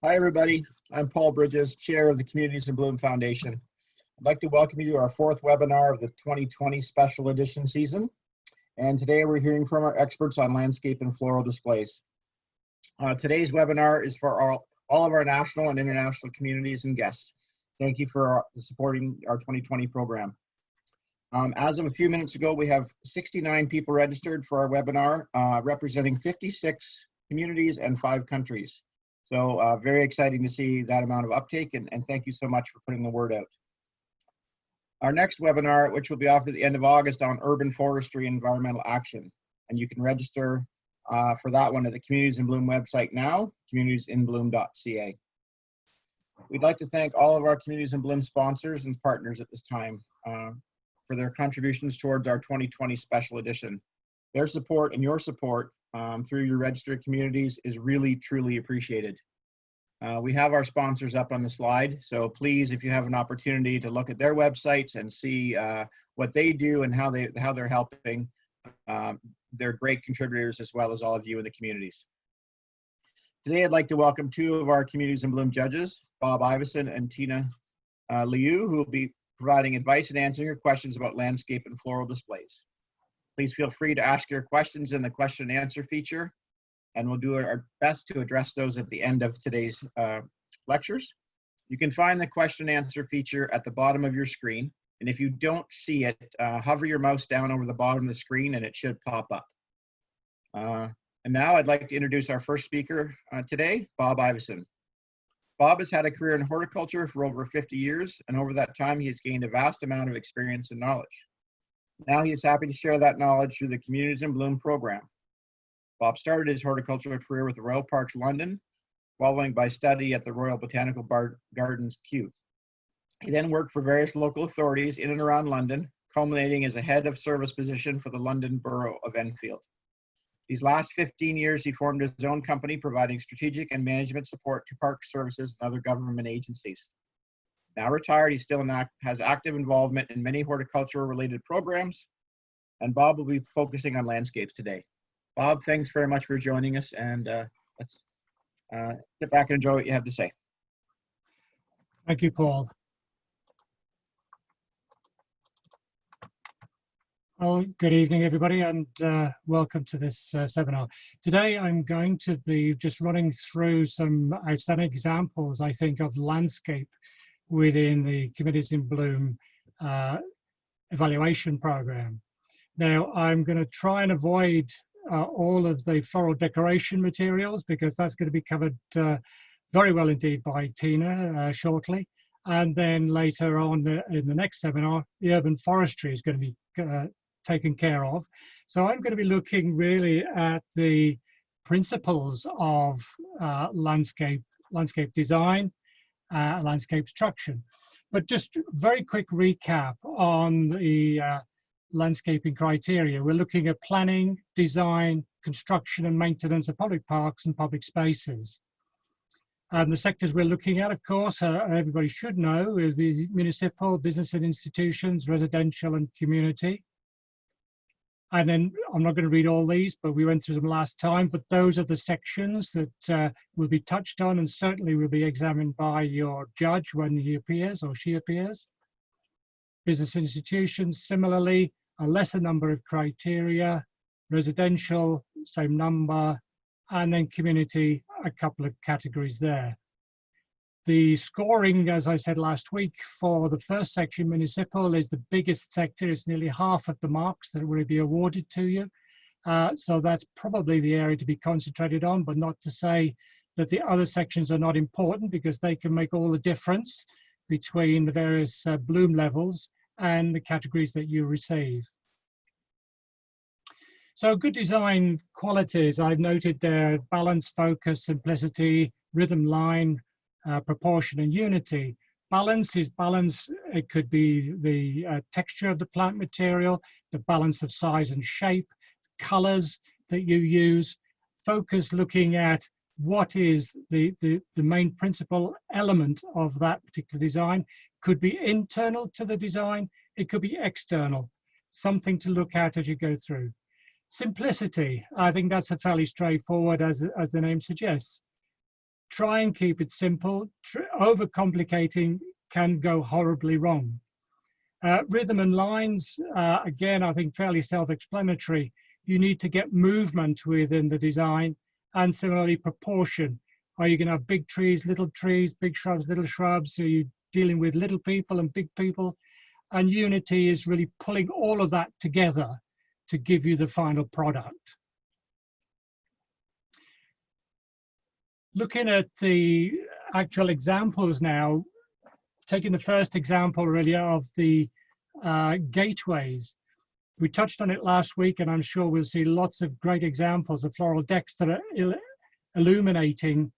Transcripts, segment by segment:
Hi, everybody. I'm Paul Brydges, Chair of the Communities in Bloom Foundation. I'd like to welcome you to our fourth webinar of the 2020 Special Edition season. And today we're hearing from our experts on landscape and floral displays. Today's webinar is for all of our national and international communities and guests. Thank you for supporting our 2020 program. As of a few minutes ago, we have 69 people registered for our webinar, representing 56 communities and 5 countries. So very exciting to see that amount of uptake, and thank you so much for putting the word out. Our next webinar, which will be offered at the end of August, on urban forestry and environmental action. And you can register for that one at the Communities in Bloom website now, communitiesinbloom.ca. We'd like to thank all of our Communities in Bloom sponsors and partners at this time for their contributions towards our 2020 special edition. Their support and your support through your registered communities is really, truly appreciated. We have our sponsors up on the slide, so please, if you have an opportunity to look at their websites and see what they do and how they're helping, they're great contributors, as well as all of you in the communities. Today, I'd like to welcome 2 of our Communities in Bloom judges, Bob Ivison and Tina Liu, who will be providing advice and answering your questions about landscape and floral displays. Please feel free to ask your questions in the question and answer feature, and we'll do our best to address those at the end of today's lectures. You can find the question and answer feature at the bottom of your screen, and if you don't see it, hover your mouse down over the bottom of the screen and it should pop up. And now I'd like to introduce our first speaker today, Bob Ivison. Bob has had a career in horticulture for over 50 years, and over that time he has gained a vast amount of experience and knowledge. Now he is happy to share that knowledge through the Communities in Bloom program. Bob started his horticultural career with the Royal Parks London, following by study at the Royal Botanical Gardens, Kew. He then worked for various local authorities in and around London, culminating as a head of service position for the London Borough of Enfield. These last 15 years, he formed his own company, providing strategic and management support to park services and other government agencies. Now retired, he still has active involvement in many horticultural related programs, and Bob will be focusing on landscapes today. Bob, thanks very much for joining us, and let's get back and enjoy what you have to say. Thank you, Paul. Well, good evening, everybody, and welcome to this seminar. Today, I'm going to be just running through some outstanding examples, I think, of landscape within the Communities in Bloom evaluation program. Now, I'm going to try and avoid all of the floral decoration materials, because that's going to be covered very well indeed by Tina shortly. And then later on in the next seminar, the urban forestry is going to be taken care of. So I'm going to be looking really at the principles of landscape design, landscape structure. But just very quick recap on the landscaping criteria. We're looking at planning, design, construction and maintenance of public parks and public spaces. And the sectors we're looking at, of course, everybody should know, is the municipal, business and institutions, residential and community. And then I'm not going to read all these, but we went through them last time, but those are the sections that will be touched on and certainly will be examined by your judge when he appears or she appears. Business institutions, similarly, a lesser number of criteria, residential, same number, and then community, a couple of categories there. The scoring, as I said last week, for the first section, municipal, is the biggest sector. It's nearly half of the marks that will be awarded to you. So that's probably the area to be concentrated on, but not to say that the other sections are not important, because they can make all the difference between the various bloom levels and the categories that you receive. So good design qualities, I've noted there: balance, focus, simplicity, rhythm, line, proportion and unity. Balance is balance. It could be the texture of the plant material, the balance of size and shape, colors that you use. Focus, looking at what is the main principal element of that particular design. Could be internal to the design, it could be external, something to look at as you go through. Simplicity, I think that's a fairly straightforward, as the name suggests. try and keep it simple. Overcomplicating can go horribly wrong. Rhythm and lines, again, I think fairly self-explanatory. You need to get movement within the design, and similarly proportion. Are you going to have big trees, big shrubs, little shrubs? So you're dealing with little people and big people. And unity is really pulling all of that together to give you the final product. Looking at the actual examples now, taking the first example really of the gateways. We touched on it last week, and I'm sure we'll see lots of great examples of floral decks that are illuminating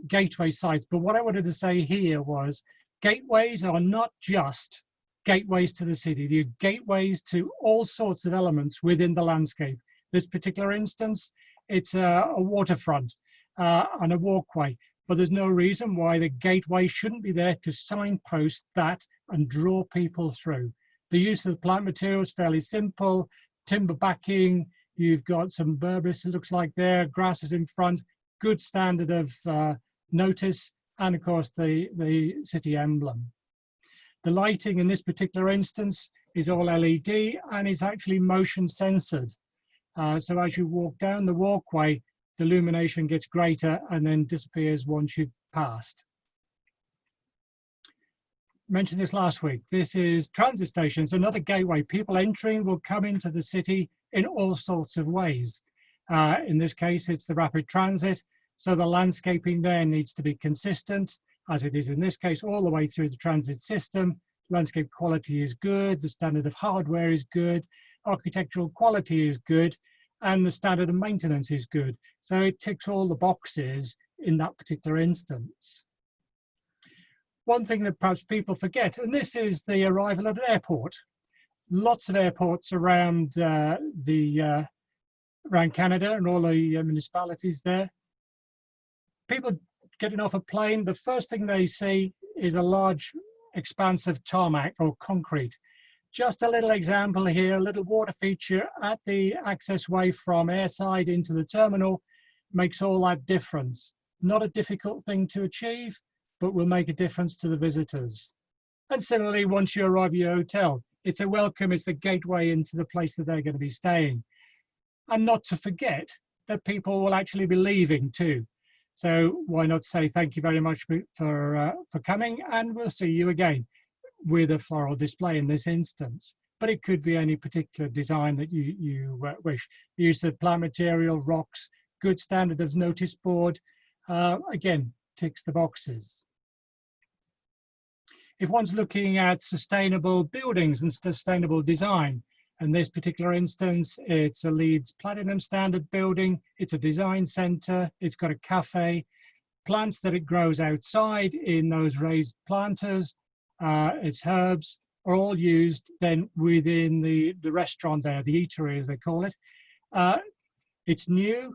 gateway sites. But what I wanted to say here was gateways are not just gateways to the city. They're gateways to all sorts of elements within the landscape. This particular instance, it's a waterfront and a walkway, but there's no reason why the gateway shouldn't be there to signpost that and draw people through. The use of the plant material is fairly simple. Timber backing, you've got some berberis, it looks like there, grasses in front, good standard of notice, and of course the city emblem. The lighting in this particular instance is all LED and is actually motion censored. So as you walk down the walkway, the illumination gets greater and then disappears once you've passed. Mentioned this last week. This is transit stations, another gateway. People entering will come into the city in all sorts of ways. In this case, it's the rapid transit. So the landscaping there needs to be consistent, as it is in this case, all the way through the transit system. Landscape quality is good, the standard of hardware is good, architectural quality is good, and the standard of maintenance is good. So it ticks all the boxes in that particular instance. One thing that perhaps people forget, and this is the arrival at an airport. Lots of airports around around Canada and all the municipalities there. People getting off a plane, the first thing they see is a large expanse of tarmac or concrete. Just a little example here, a little water feature at the access way from airside into the terminal makes all that difference. Not a difficult thing to achieve, but will make a difference to the visitors. And similarly, once you arrive at your hotel, it's a welcome, it's a gateway into the place that they're going to be staying. And not to forget that people will actually be leaving too. So why not say thank you very much for coming, and we'll see you again with a floral display in this instance. But it could be any particular design that you wish. The use of plant material, rocks, good standard of notice board, again, ticks the boxes. If one's looking at sustainable buildings and sustainable design, in this particular instance, it's a LEED Platinum standard building, it's a design center, it's got a cafe, plants that it grows outside in those raised planters, its herbs are all used then within the restaurant there, the eatery as they call it. It's new,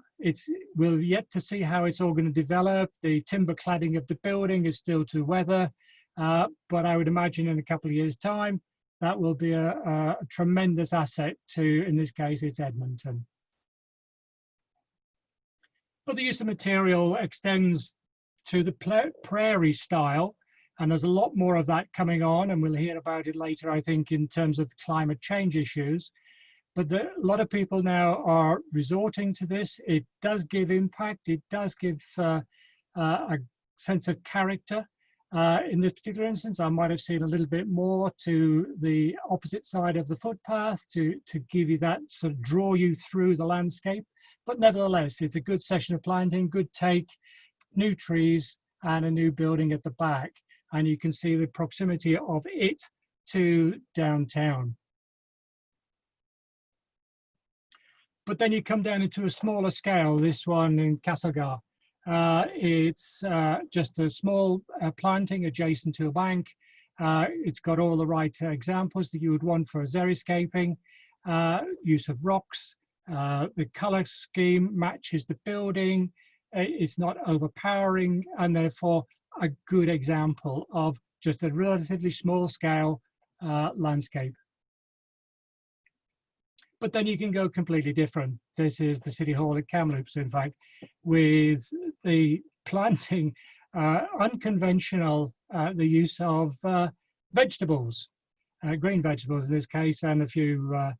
we're yet to see how it's all going to develop. The timber cladding of the building is still to weather. But I would imagine in a couple of years' time, that will be a tremendous asset to, in this case, it's Edmonton. But the use of material extends to the prairie style, and there's a lot more of that coming on, and we'll hear about it later, I think, in terms of climate change issues. But a lot of people now are resorting to this. It does give impact. It does give a sense of character. In this particular instance, I might have seen a little bit more to the opposite side of the footpath to give you that, sort of draw you through the landscape. But nevertheless, it's a good session of planting, good take, new trees and a new building at the back. And you can see the proximity of it to downtown. But then you come down into a smaller scale, this one in Castlegar. It's just a small planting adjacent to a bank. It's got all the right examples that you would want for a xeriscaping, use of rocks. The color scheme matches the building. It's not overpowering, and therefore a good example of just a relatively small scale landscape. But then you can go completely different. This is the City Hall at Kamloops, in fact, with the planting unconventional, the use of vegetables, green vegetables in this case, and a few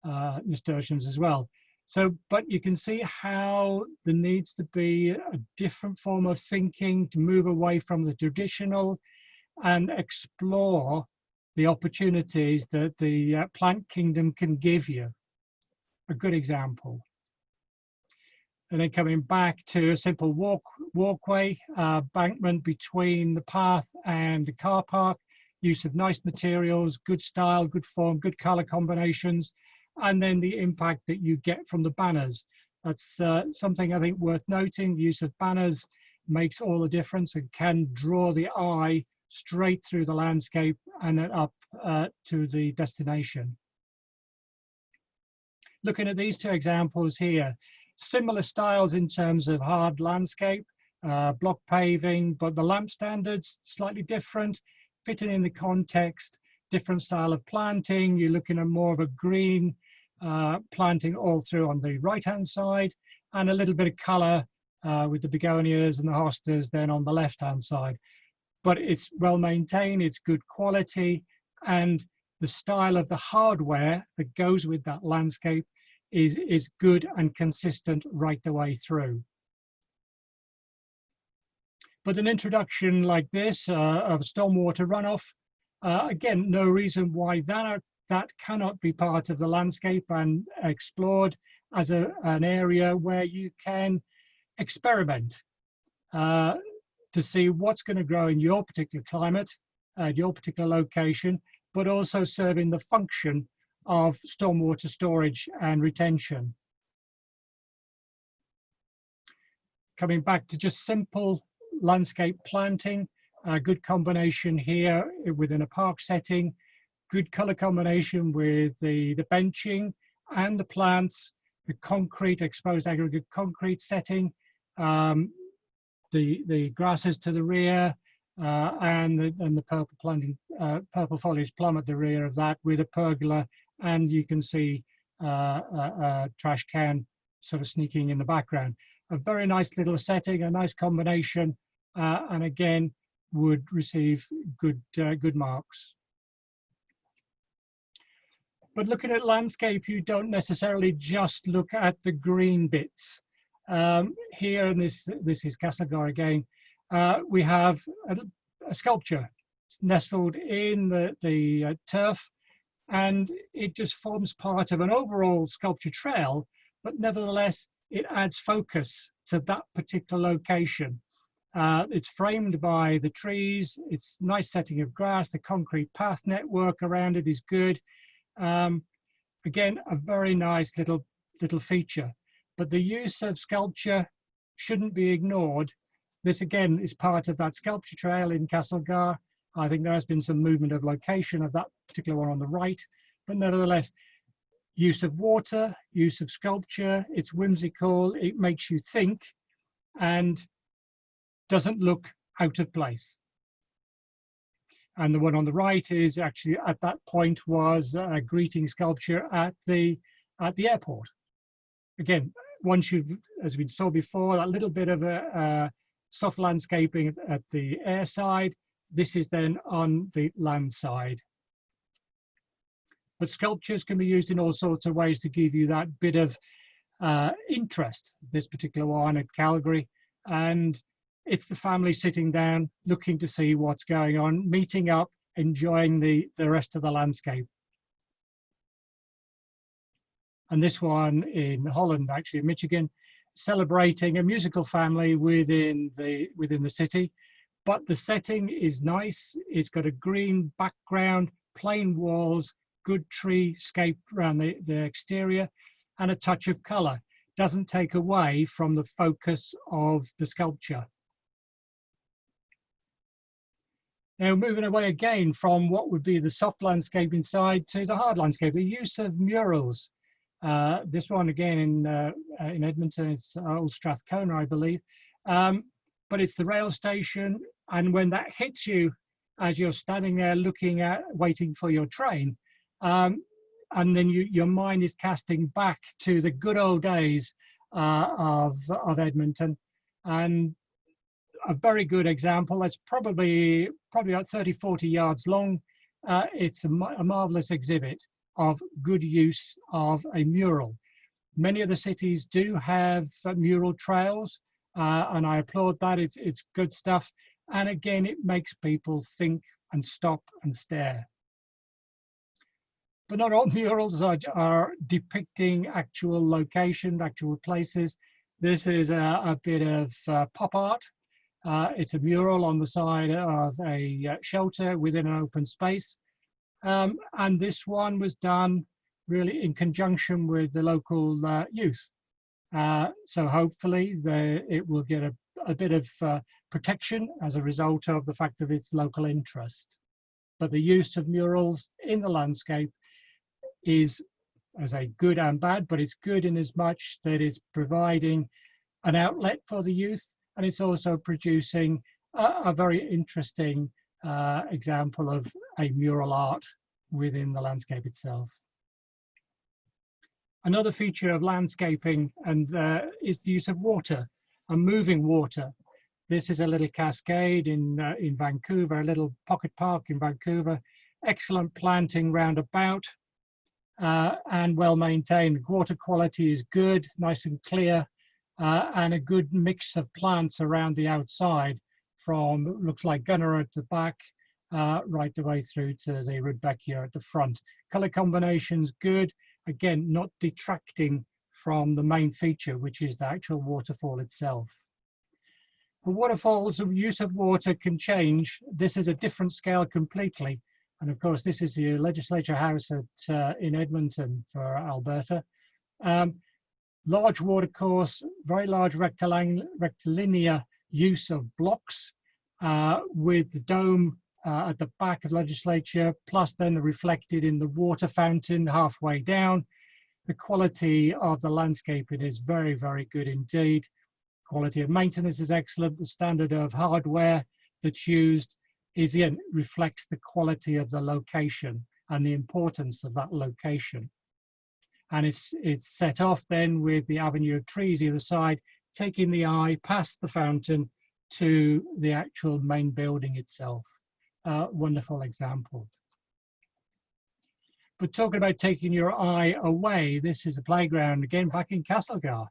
nasturtiums as well. So, but you can see how there needs to be a different form of thinking to move away from the traditional and explore the opportunities that the plant kingdom can give you. A good example. And then coming back to a simple walkway, bankment between the path and the car park, use of nice materials, good style, good form, good color combinations, and then the impact that you get from the banners. That's something I think worth noting. The use of banners makes all the difference and can draw the eye straight through the landscape and then up to the destination. Looking at these two examples here, similar styles in terms of hard landscape, block paving, but the lamp standards slightly different, fitting in the context, different style of planting. You're looking at more of a green planting all through on the right-hand side, and a little bit of color with the begonias and the hostas then on the left-hand side. But it's well maintained, it's good quality, and the style of the hardware that goes with that landscape is good and consistent right the way through. But an introduction like this of stormwater runoff, again, no reason why that cannot be part of the landscape and explored as an area where you can experiment to see what's going to grow in your particular climate, your particular location, but also serving the function of stormwater storage and retention. Coming back to just simple landscape planting, a good combination here within a park setting, good color combination with the benching and the plants, the concrete, exposed aggregate concrete setting, the grasses to the rear, and the purple planting, purple foliage plum at the rear of that with a pergola, and you can see a trash can sort of sneaking in the background. A very nice little setting, a nice combination, and again would receive good marks. But looking at landscape, you don't necessarily just look at the green bits. Here, and this is Castlegar again, we have a sculpture nestled in the turf, and it just forms part of an overall sculpture trail, but nevertheless, it adds focus to that particular location. It's framed by the trees, it's nice setting of grass, the concrete path network around it is good. Again, a very nice little feature, but the use of sculpture shouldn't be ignored. This again is part of that sculpture trail in Castlegar. I think there has been some movement of location of that particular one on the right, but nevertheless, use of water, use of sculpture, it's whimsical, it makes you think and doesn't look out of place. And the one on the right is actually at that point was a greeting sculpture at the airport. Again, once you've, as we saw before, a little bit of a soft landscaping at the air side, this is then on the land side. But sculptures can be used in all sorts of ways to give you that bit of interest, this particular one at Calgary. And it's the family sitting down, looking to see what's going on, meeting up, enjoying the rest of the landscape. And this one in Holland, actually in Michigan, celebrating a musical family within the city. But the setting is nice. It's got a green background, plain walls, good treescape around the exterior, and a touch of color. Doesn't take away from the focus of the sculpture. Now, moving away again from what would be the soft landscape inside to the hard landscape, the use of murals. This one again in Edmonton, it's Old Strathcona, I believe. But it's the rail station, and when that hits you as you're standing there looking at, waiting for your train, and then your mind is casting back to the good old days of Edmonton, and a very good example. It's probably about 30, 40 yards long. It's a marvelous exhibit of good use of a mural. Many of the cities do have mural trails, and I applaud that. It's good stuff. And again, it makes people think and stop and stare. But not all murals are depicting actual locations, actual places. This is a bit of pop art. It's a mural on the side of a shelter within an open space. And this one was done really in conjunction with the local youth. So hopefully it will get a bit of protection as a result of the fact of its local interest. But the use of murals in the landscape is, as I say, good and bad, but it's good in as much that it's providing an outlet for the youth, and it's also producing a very interesting example of a mural art within the landscape itself. Another feature of landscaping is the use of water and moving water. This is a little cascade in Vancouver, a little pocket park in Vancouver. Excellent planting round about and well maintained. Water quality is good, nice and clear, and a good mix of plants around the outside, from looks like gunner at the back right the way through to the rudbeckia at the front. Color combinations good, again not detracting from the main feature, which is the actual waterfall itself. The waterfalls, the use of water can change. This is a different scale completely, and of course this is the Legislature House in Edmonton for Alberta. Large watercourse, very large rectilinear use of blocks with the dome at the back of Legislature, plus then reflected in the water fountain halfway down. The quality of the landscaping is very, very good indeed. Quality of maintenance is excellent. The standard of hardware that's used reflects the quality of the location and the importance of that location. And it's set off then with the avenue of trees either side, taking the eye past the fountain to the actual main building itself. Wonderful example. But talking about taking your eye away, this is a playground again back in Castlegar.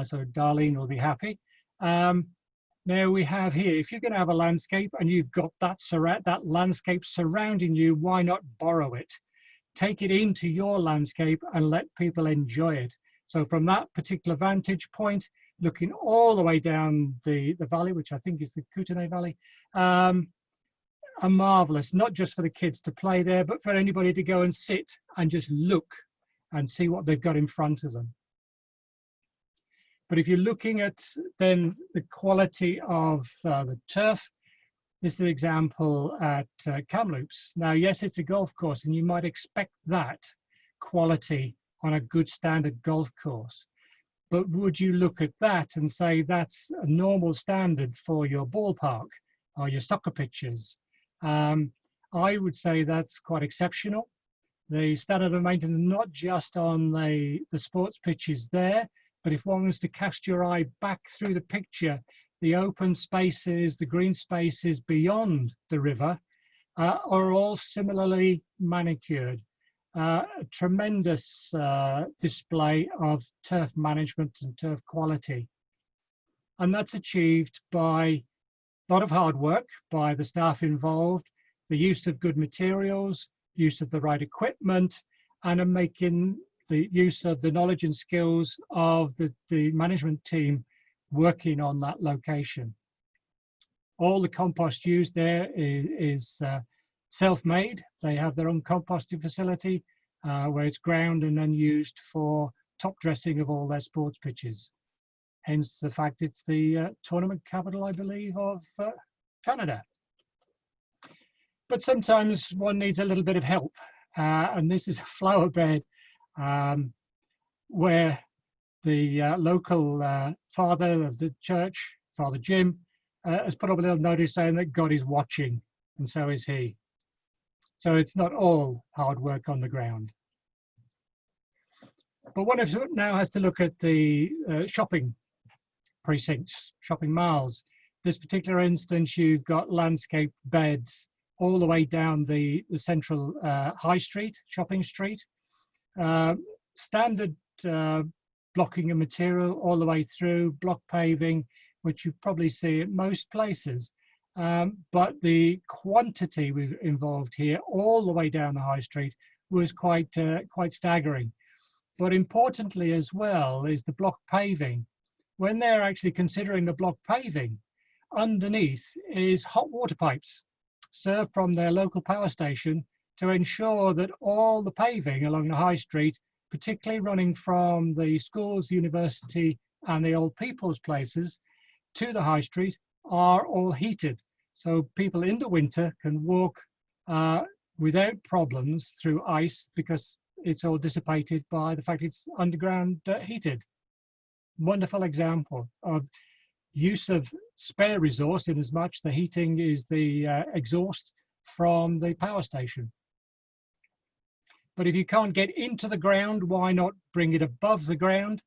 So Darlene will be happy. Now we have here, if you're going to have a landscape and you've got that landscape surrounding you, why not borrow it? Take it into your landscape and let people enjoy it. So from that particular vantage point, looking all the way down the valley, which I think is the Kootenay Valley, are marvelous, not just for the kids to play there, but for anybody to go and sit and just look and see what they've got in front of them. But if you're looking at then the quality of the turf, this is an example at Kamloops. Now, yes, it's a golf course, and you might expect that quality on a good standard golf course. But would you look at that and say that's a normal standard for your ballpark or your soccer pitches? I would say that's quite exceptional. The standard of maintenance, not just on the sports pitches there, but if one was to cast your eye back through the picture, the open spaces, the green spaces beyond the river are all similarly manicured. A tremendous display of turf management and turf quality. And that's achieved by a lot of hard work by the staff involved, the use of good materials, use of the right equipment, and making the use of the knowledge and skills of the management team working on that location. All the compost used there is self-made. They have their own composting facility where it's ground and then used for top dressing of all their sports pitches. Hence the fact it's the tournament capital, I believe, of Canada. But sometimes one needs a little bit of help. And this is a flower bed where the local father of the church, Father Jim, has put up a little notice saying that God is watching, and so is he. So it's not all hard work on the ground. But one now has to look at the shopping precincts, shopping malls. This particular instance, you've got landscape beds all the way down the central high street, shopping street. Standard blocking of material all the way through, block paving, which you probably see at most places. But the quantity we've involved here all the way down the high street was quite staggering. But importantly as well is the block paving. When they're actually considering the block paving, underneath is hot water pipes served from their local power station to ensure that all the paving along the high street, particularly running from the schools, the university and the old people's places to the high street, are all heated. So people in the winter can walk without problems through ice because it's all dissipated by the fact it's underground heated. Wonderful example of use of spare resource, in as much the heating is the exhaust from the power station. But if you can't get into the ground, why not bring it above the ground?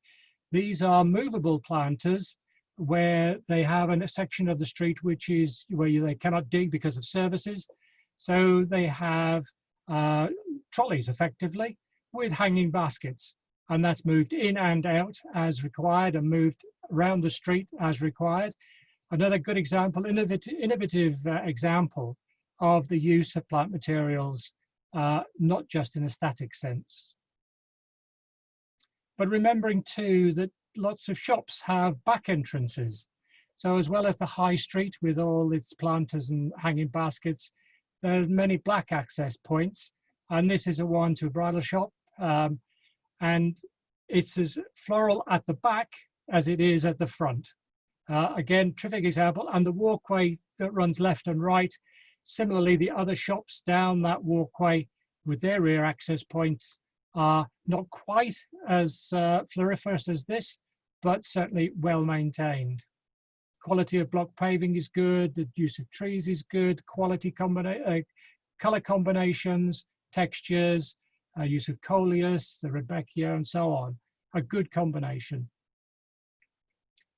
These are movable planters where they have a section of the street which is where they cannot dig because of services. So they have trolleys effectively with hanging baskets, and that's moved in and out as required and moved around the street as required. Another good example, innovative example of the use of plant materials, not just in a static sense. But remembering too that lots of shops have back entrances. So as well as the high street with all its planters and hanging baskets, there's many black access points. And this is a one to a bridal shop. And it's as floral at the back as it is at the front. Again, terrific example. And the walkway that runs left and right. Similarly, the other shops down that walkway with their rear access points are not quite as floriferous as this, but certainly well maintained. Quality of block paving is good, the use of trees is good, quality color combinations, textures, use of coleus, the Rebecca and so on, a good combination.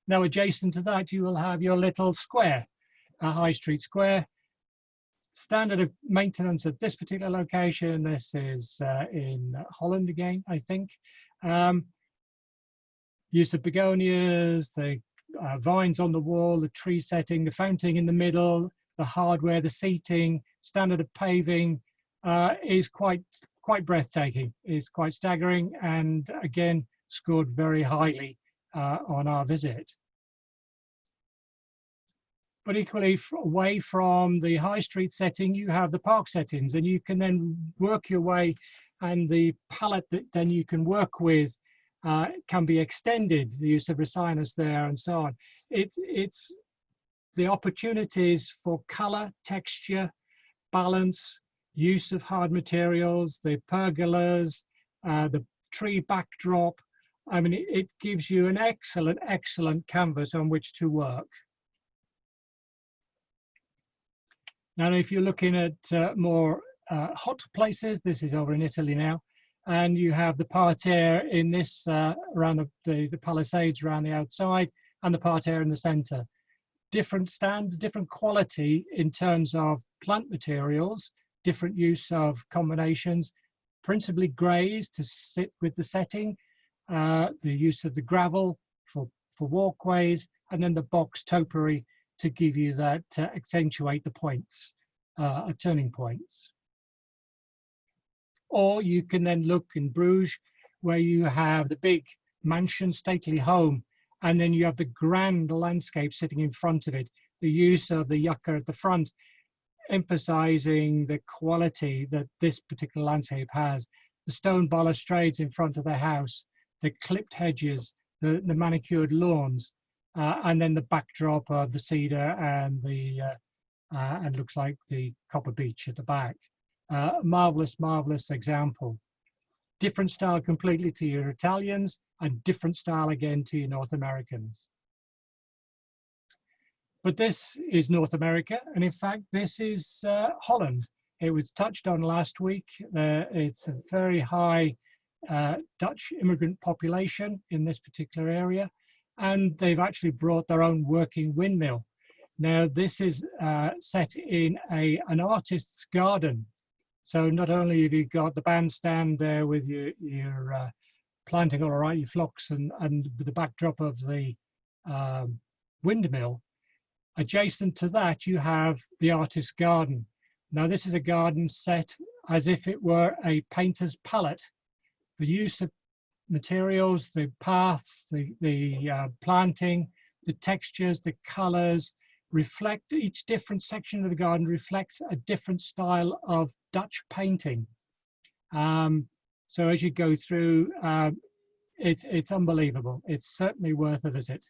Now adjacent to that you will have your little square, a high street square. Standard of maintenance at this particular location, this is in Holland again, I think. Use of begonias, the vines on the wall, the tree setting, the fountain in the middle, the hardware, the seating, standard of paving is quite breathtaking, is quite staggering, and again scored very highly on our visit. But equally away from the high street setting, you have the park settings, and you can then work your way, and the palette that then you can work with can be extended, the use of ricinus there and so on. It's the opportunities for color, texture, balance, use of hard materials, the pergolas, the tree backdrop. I mean, it gives you an excellent canvas on which to work. Now, if you're looking at more hot places, this is over in Italy now, and you have the parterre in this around the palisades around the outside, and the parterre in the center. Different stands, different quality in terms of plant materials, different use of combinations, principally greys to sit with the setting, the use of the gravel for walkways, and then the box topiary to give you that, accentuate the points, turning points. Or you can then look in Bruges, where you have the big mansion, stately home, and then you have the grand landscape sitting in front of it, the use of the yucca at the front, emphasizing the quality that this particular landscape has. The stone balustrades in front of the house, the clipped hedges, the manicured lawns, and then the backdrop of the cedar and the and looks like the copper beech at the back. Marvelous example. Different style completely to your Italians, and different style again to your North Americans. But this is North America, and in fact this is Holland. It was touched on last week. It's a very high Dutch immigrant population in this particular area, and they've actually brought their own working windmill. Now, this is set in an artist's garden. So not only have you got the bandstand there with your planting all right, your phlox, and the backdrop of the windmill, adjacent to that, you have the artist's garden. Now, this is a garden set as if it were a painter's palette. The use of materials, the paths, the planting, the textures, the colors reflect, each different section of the garden reflects a different style of Dutch painting. So as you go through, it's unbelievable. It's certainly worth a visit.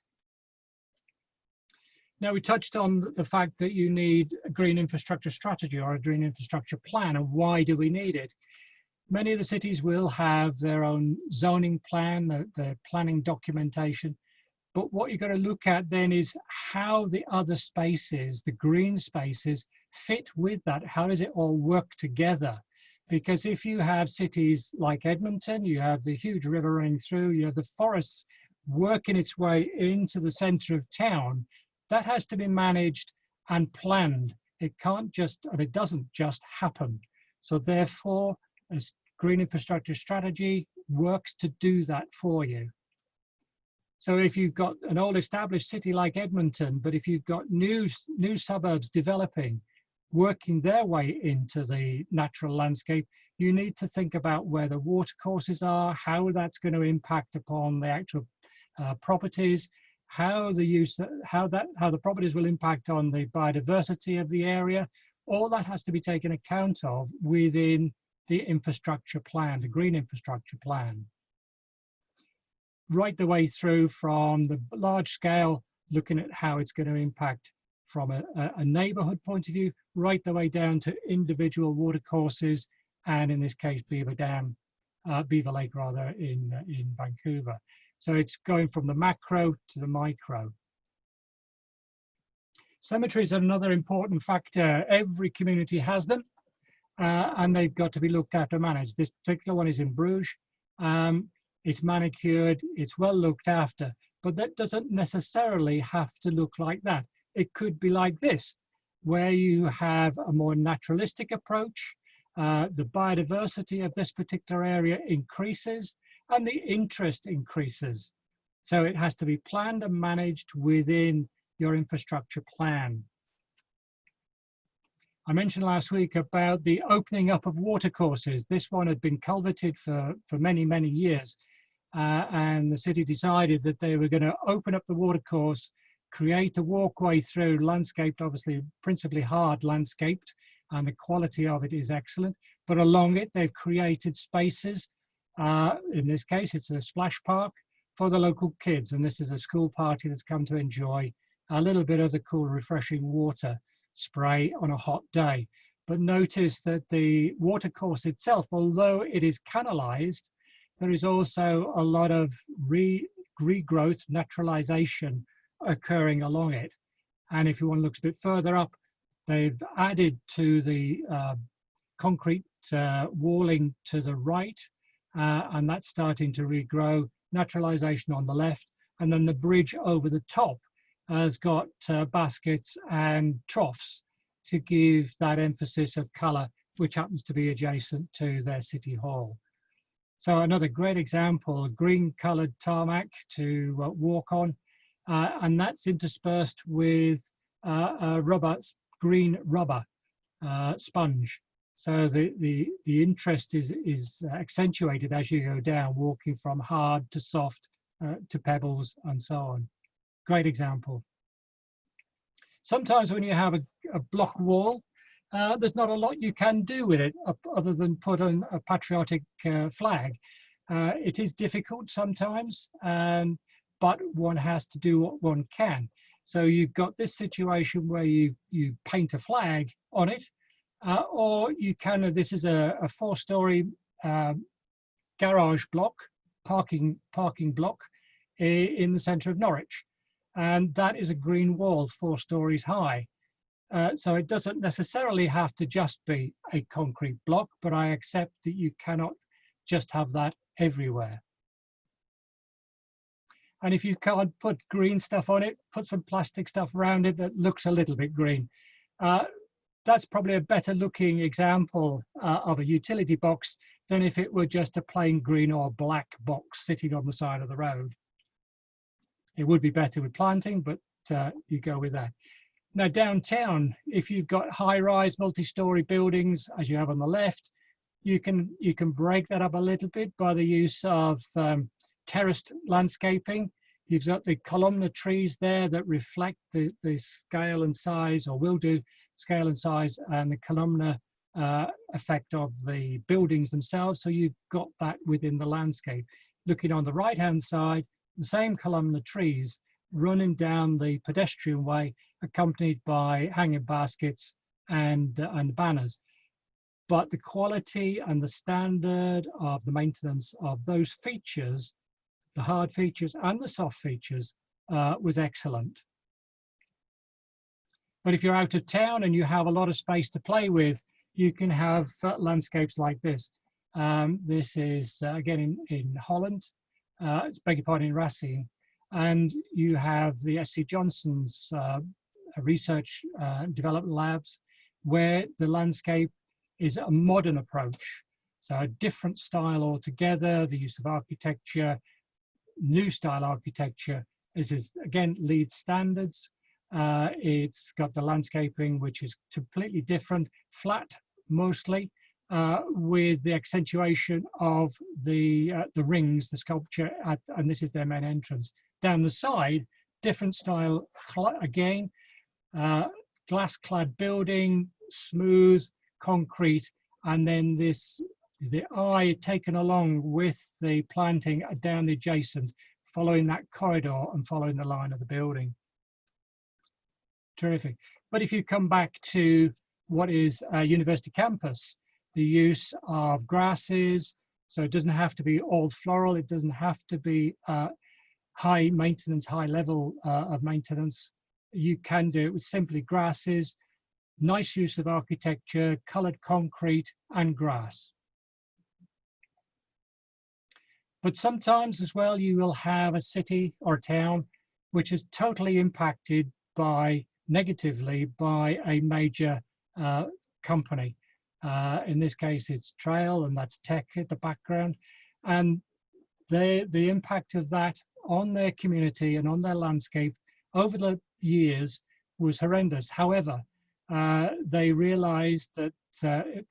Now, we touched on the fact that you need a green infrastructure strategy or a green infrastructure plan, and why do we need it? Many of the cities will have their own zoning plan, their planning documentation, but what you've got to look at then is how the other spaces, the green spaces, fit with that. How does it all work together? Because if you have cities like Edmonton, you have the huge river running through, you have the forests working its way into the center of town, that has to be managed and planned. It can't just, and it doesn't just happen. So therefore, a green infrastructure strategy works to do that for you. So if you've got an old established city like Edmonton, but if you've got new suburbs developing, working their way into the natural landscape, you need to think about where the watercourses are, how that's going to impact upon the actual properties, how the properties will impact on the biodiversity of the area. All that has to be taken account of within the infrastructure plan, the green infrastructure plan. Right the way through from the large scale, looking at how it's going to impact from a neighborhood point of view, right the way down to individual watercourses, and in this case, Beaver Lake rather, in Vancouver. So it's going from the macro to the micro. Cemeteries are another important factor. Every community has them, and they've got to be looked after and managed. This particular one is in Brydges. It's manicured, it's well looked after, but that doesn't necessarily have to look like that. It could be like this, where you have a more naturalistic approach, the biodiversity of this particular area increases, and the interest increases. So it has to be planned and managed within your infrastructure plan. I mentioned last week about the opening up of watercourses. This one had been culverted for many, many years. And the city decided that they were going to open up the watercourse, create a walkway through, landscaped, obviously principally hard landscaped, and the quality of it is excellent. But along it, they've created spaces. In this case, it's a splash park for the local kids. And this is a school party that's come to enjoy a little bit of the cool, refreshing water spray on a hot day. But notice that the watercourse itself, although it is canalized, there is also a lot of regrowth, naturalization occurring along it. And if you want to look a bit further up, they've added to the concrete walling to the right, and that's starting to regrow, naturalization on the left, and then the bridge over the top has got baskets and troughs to give that emphasis of color, which happens to be adjacent to their city hall. So another great example, green colored tarmac to walk on, and that's interspersed with green rubber sponge. So the interest is accentuated as you go down, walking from hard to soft to pebbles and so on. Great example. Sometimes when you have a block wall, there's not a lot you can do with it other than put on a patriotic flag. It is difficult sometimes, but one has to do what one can. So you've got this situation where you paint a flag on it, or you can, this is a 4-story garage block, parking block in the center of Norwich. And that is a green wall 4 stories high. So it doesn't necessarily have to just be a concrete block, but I accept that you cannot just have that everywhere. And if you can't put green stuff on it, put some plastic stuff around it that looks a little bit green. That's probably a better looking example of a utility box than if it were just a plain green or black box sitting on the side of the road. It would be better with planting, but you go with that. Now downtown, if you've got high-rise multi-story buildings, as you have on the left, you can break that up a little bit by the use of terraced landscaping. You've got the columnar trees there that reflect the scale and size, or will do scale and size, and the columnar effect of the buildings themselves. So you've got that within the landscape. Looking on the right-hand side, the same columnar trees running down the pedestrian way, accompanied by hanging baskets and banners. But the quality and the standard of the maintenance of those features, the hard features and the soft features, was excellent. But if you're out of town and you have a lot of space to play with, you can have landscapes like this. This is again in Holland, it's beg your pardon, in Racine, and you have the SC Johnson's research development labs, where the landscape is a modern approach. So a different style altogether, the use of architecture, new style architecture. This is again LEED standards. It's got the landscaping, which is completely different, flat mostly, with the accentuation of the rings, the sculpture, and this is their main entrance. Down the side, different style again, glass-clad building, smooth concrete, and then the eye taken along with the planting down the adjacent, following that corridor and following the line of the building. Terrific. But if you come back to what is a university campus, the use of grasses, so it doesn't have to be all floral, it doesn't have to be high maintenance, high level of maintenance. You can do it with simply grasses, nice use of architecture, colored concrete and grass. But sometimes as well, you will have a city or a town which is totally impacted negatively by a major company. In this case, it's Trail, and that's tech at the background. And the impact of that on their community and on their landscape over the years was horrendous. However, they realized that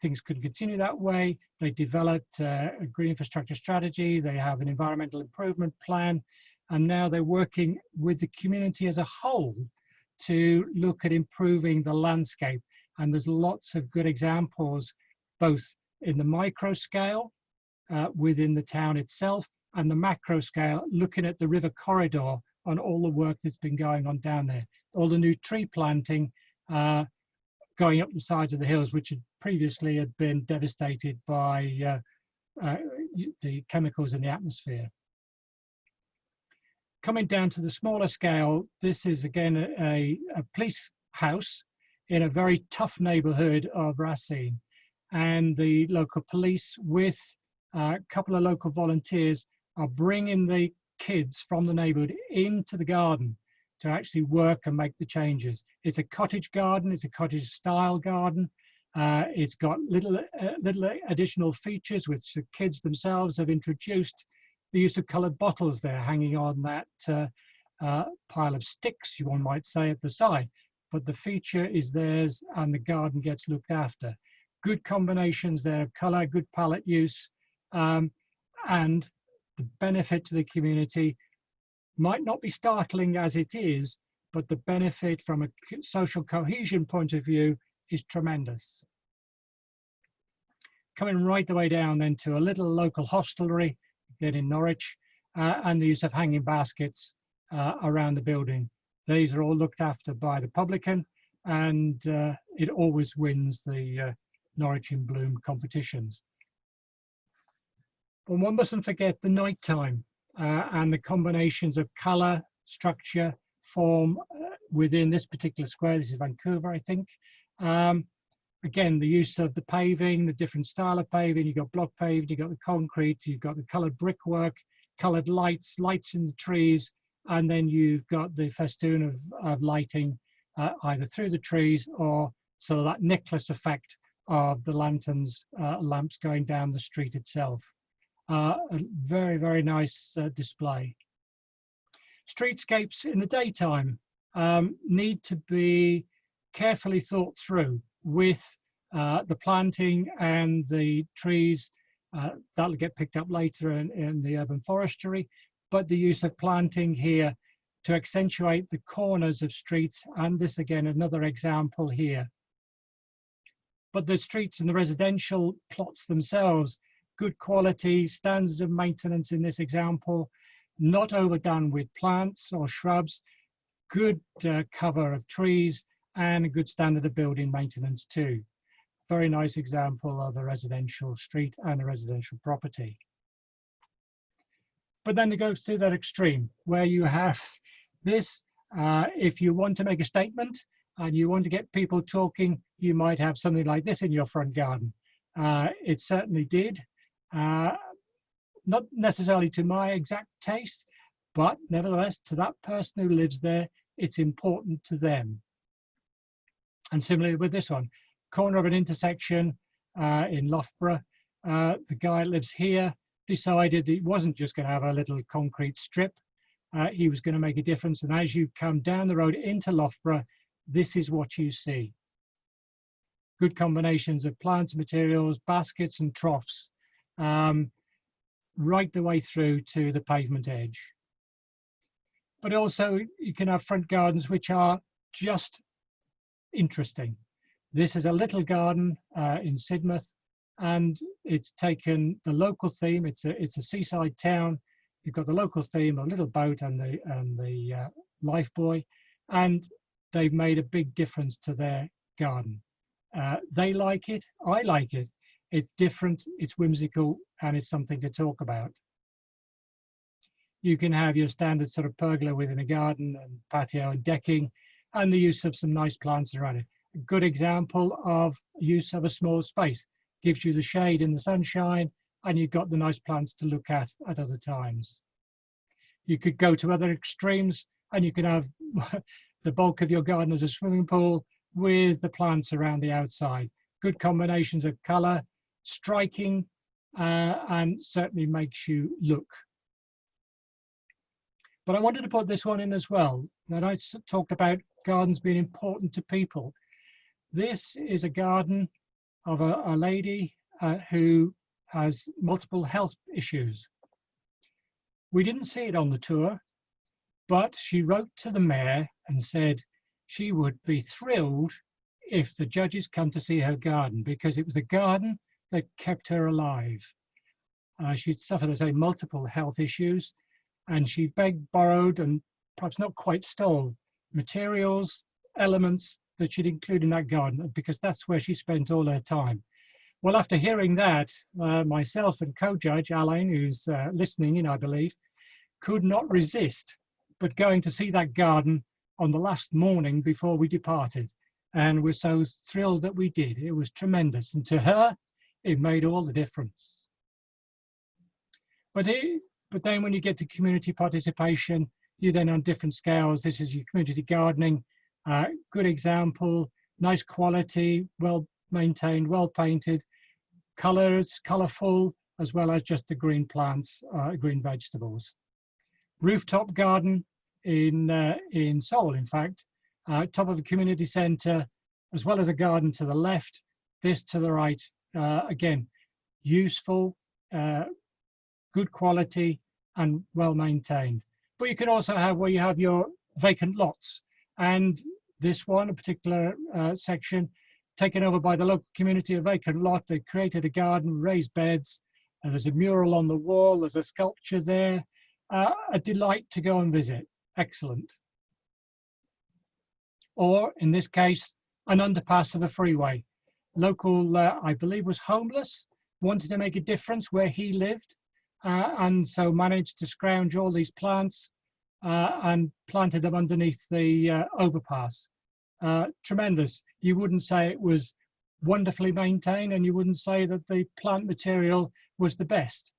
things couldn't continue that way. They developed a green infrastructure strategy. They have an environmental improvement plan. And now they're working with the community as a whole to look at improving the landscape. And there's lots of good examples, both in the micro scale within the town itself, and the macro scale, looking at the river corridor on all the work that's been going on down there. All the new tree planting going up the sides of the hills, which previously had been devastated by the chemicals in the atmosphere. Coming down to the smaller scale, this is again a police house in a very tough neighborhood of Racine. And the local police, with a couple of local volunteers, are bringing the kids from the neighborhood into the garden to actually work and make the changes. It's a cottage garden, it's a cottage style garden. It's got little additional features which the kids themselves have introduced. The use of colored bottles there hanging on that pile of sticks, one might say, at the side. But the feature is theirs and the garden gets looked after. Good combinations there of color, good palette use, and the benefit to the community might not be startling as it is, but the benefit from a social cohesion point of view is tremendous. Coming right the way down then to a little local hostelry, again in Norwich, and the use of hanging baskets around the building. These are all looked after by the publican, and it always wins the Norwich in Bloom competitions. But one mustn't forget the nighttime and the combinations of color, structure, form within this particular square. This is Vancouver, I think. Again, the use of the paving, the different style of paving. You've got block paved, you've got the concrete, you've got the colored brickwork, coloured lights in the trees, and then you've got the festoon of lighting either through the trees or sort of that necklace effect of the lanterns, lamps going down the street itself. A very, very nice display. Streetscapes in the daytime need to be carefully thought through with the planting and the trees. That'll get picked up later in the urban forestry, but the use of planting here to accentuate the corners of streets, and this again, another example here. But the streets and the residential plots themselves, good quality, standards of maintenance in this example, not overdone with plants or shrubs, good cover of trees, and a good standard of building maintenance too. Very nice example of a residential street and a residential property. But then it goes to that extreme where you have this, if you want to make a statement and you want to get people talking, you might have something like this in your front garden. It certainly did. Not necessarily to my exact taste, but nevertheless, to that person who lives there, it's important to them. And similarly with this one, corner of an intersection in Loughborough, the guy lives here, decided that he wasn't just going to have a little concrete strip, he was going to make a difference. And as you come down the road into Loughborough, this is what you see. Good combinations of plants, materials, baskets and troughs, right the way through to the pavement edge. But also you can have front gardens which are just interesting. This is a little garden in Sidmouth, and it's taken the local theme. It's a seaside town. You've got the local theme, a little boat and the life buoy, and they've made a big difference to their garden. They like it. I like it. It's different, it's whimsical, and it's something to talk about. You can have your standard sort of pergola within a garden and patio and decking, and the use of some nice plants around it. A good example of use of a small space. Gives you the shade in the sunshine, and you've got the nice plants to look at other times. You could go to other extremes, and you can have the bulk of your garden as a swimming pool with the plants around the outside. Good combinations of colour, striking, and certainly makes you look. But I wanted to put this one in as well. That I talked about gardens being important to people. This is a garden of a lady who has multiple health issues. We didn't see it on the tour, but she wrote to the mayor and said she would be thrilled if the judges come to see her garden, because it was the garden that kept her alive. She'd suffered, as I say, multiple health issues, and she begged, borrowed, and perhaps not quite stole materials, elements that she'd include in that garden, because that's where she spent all her time. Well, after hearing that, myself and co-judge Alain, who's listening in, I believe, could not resist but going to see that garden on the last morning before we departed. And we're so thrilled that we did. It was tremendous. And to her, it made all the difference. But then when you get to community participation, you then on different scales. This is your community gardening. Good example, nice quality, well maintained, well painted, colors, colorful, as well as just the green plants, green vegetables. Rooftop garden in Seoul, in fact, top of a community center, as well as a garden to the left, this to the right. Again, useful, good quality, and well maintained. But you can also have where you have your vacant lots. And this one, a particular section, taken over by the local community, a vacant lot. They created a garden, raised beds, and there's a mural on the wall, there's a sculpture there. A delight to go and visit. Excellent. Or in this case, an underpass of a freeway. Local, I believe, was homeless, wanted to make a difference where he lived, and so managed to scrounge all these plants and planted them underneath the overpass. Tremendous. You wouldn't say it was wonderfully maintained, and you wouldn't say that the plant material was the best.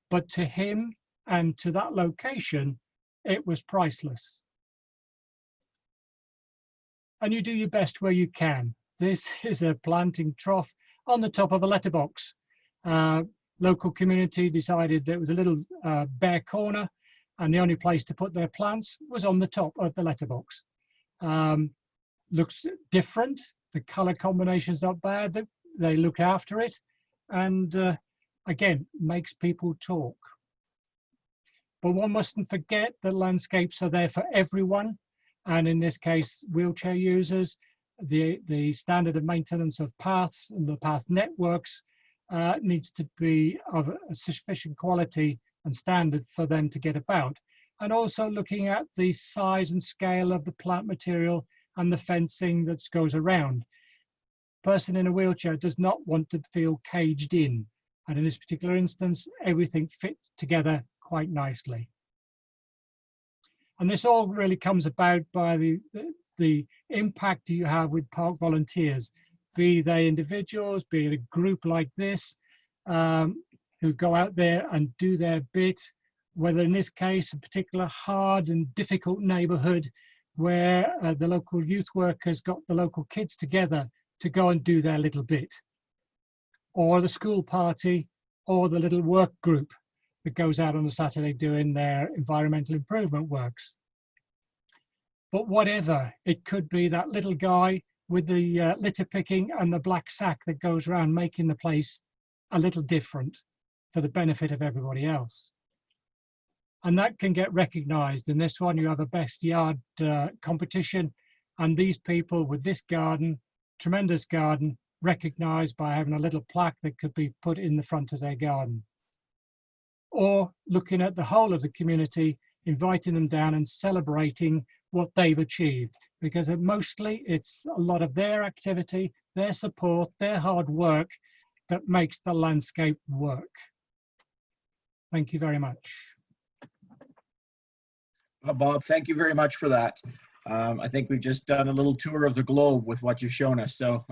But to him and to that location, it was priceless. And you do your best where you can. This is a planting trough on the top of a letterbox. Local community decided there was a little bare corner, and the only place to put their plants was on the top of the letterbox. Looks different. The color combination's not bad. They look after it, and again, makes people talk. But one mustn't forget that landscapes are there for everyone, and in this case, wheelchair users. The standard of maintenance of paths and the path networks needs to be of a sufficient quality and standard for them to get about. And also looking at the size and scale of the plant material and the fencing that goes around. Person in a wheelchair does not want to feel caged in. And in this particular instance, everything fits together quite nicely. And this all really comes about by the impact you have with park volunteers, be they individuals, be it a group like this, who go out there and do their bit, whether in this case, a particular hard and difficult neighborhood where the local youth workers got the local kids together to go and do their little bit, or the school party, or the little work group that goes out on a Saturday doing their environmental improvement works. But whatever, it could be that little guy with the litter picking and the black sack that goes around making the place a little different for the benefit of everybody else. And that can get recognized. In this one, you have a best yard competition, and these people with this garden, tremendous garden, recognized by having a little plaque that could be put in the front of their garden. Or looking at the whole of the community, inviting them down and celebrating what they've achieved, because mostly it's a lot of their activity, their support, their hard work that makes the landscape work. Thank you very much. Well, Bob, thank you very much for that. I think we've just done a little tour of the globe with what you've shown us. So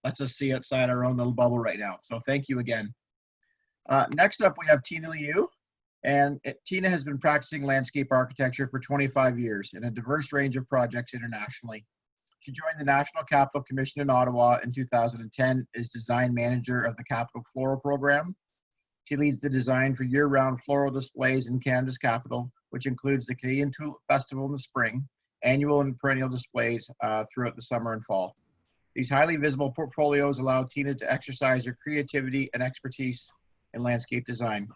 lets us see outside our own little bubble right now. So thank you again. Next up, we have Tina Liu. And Tina has been practicing landscape architecture for 25 years in a diverse range of projects internationally. She joined the National Capital Commission in Ottawa in 2010 as design manager of the Capital Floral program. She leads the design for year-round floral displays in Canada's capital, which includes the Canadian Tulip Festival in the spring, annual and perennial displays throughout the summer and fall. These highly visible portfolios allow Tina to exercise her creativity and expertise in landscape design.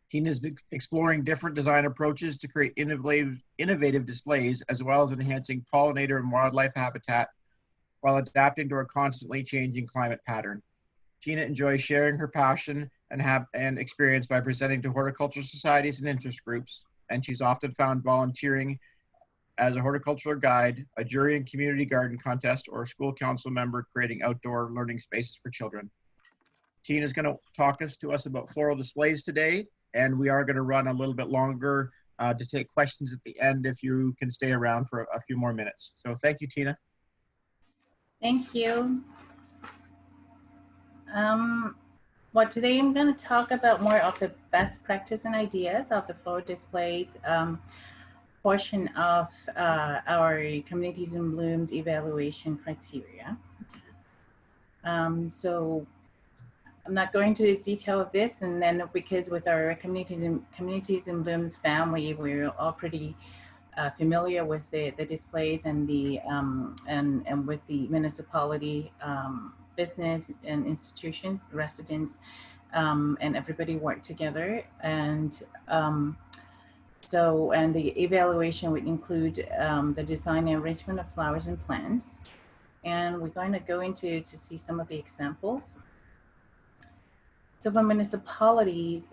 Tina is exploring different design approaches to create innovative displays, as well as enhancing pollinator and wildlife habitat while adapting to a constantly changing climate pattern. Tina enjoys sharing her passion and experience by presenting to horticultural societies and interest groups, and she's often found volunteering as a horticultural guide, a jury in community garden contest, or a school council member creating outdoor learning spaces for children. Tina is going to talk to us about floral displays today, and we are going to run a little bit longer to take questions at the end if you can stay around for a few more minutes. So thank you, Tina. Thank you. Well, today I'm going to talk about more of the best practice and ideas of the floral displays portion of our Communities in Bloom's evaluation criteria. So I'm not going to detail of this, and then because with our Communities in Bloom's family, we're all pretty familiar with the displays and the and with the municipality business and institution residents, and everybody work together. And and the evaluation would include the design and arrangement of flowers and plants. And we're going to go into to see some of the examples. So for municipalities,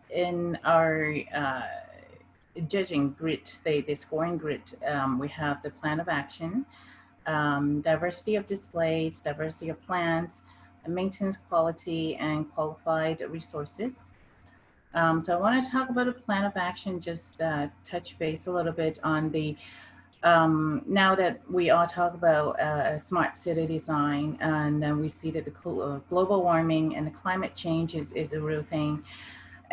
in our judging grid, the scoring grid, we have the plan of action, diversity of displays, diversity of plants, maintenance quality, and qualified resources. So I want to talk about a plan of action, just touch base a little bit on the now that we all talk about smart city design, and we see that the global warming and the climate change is a real thing.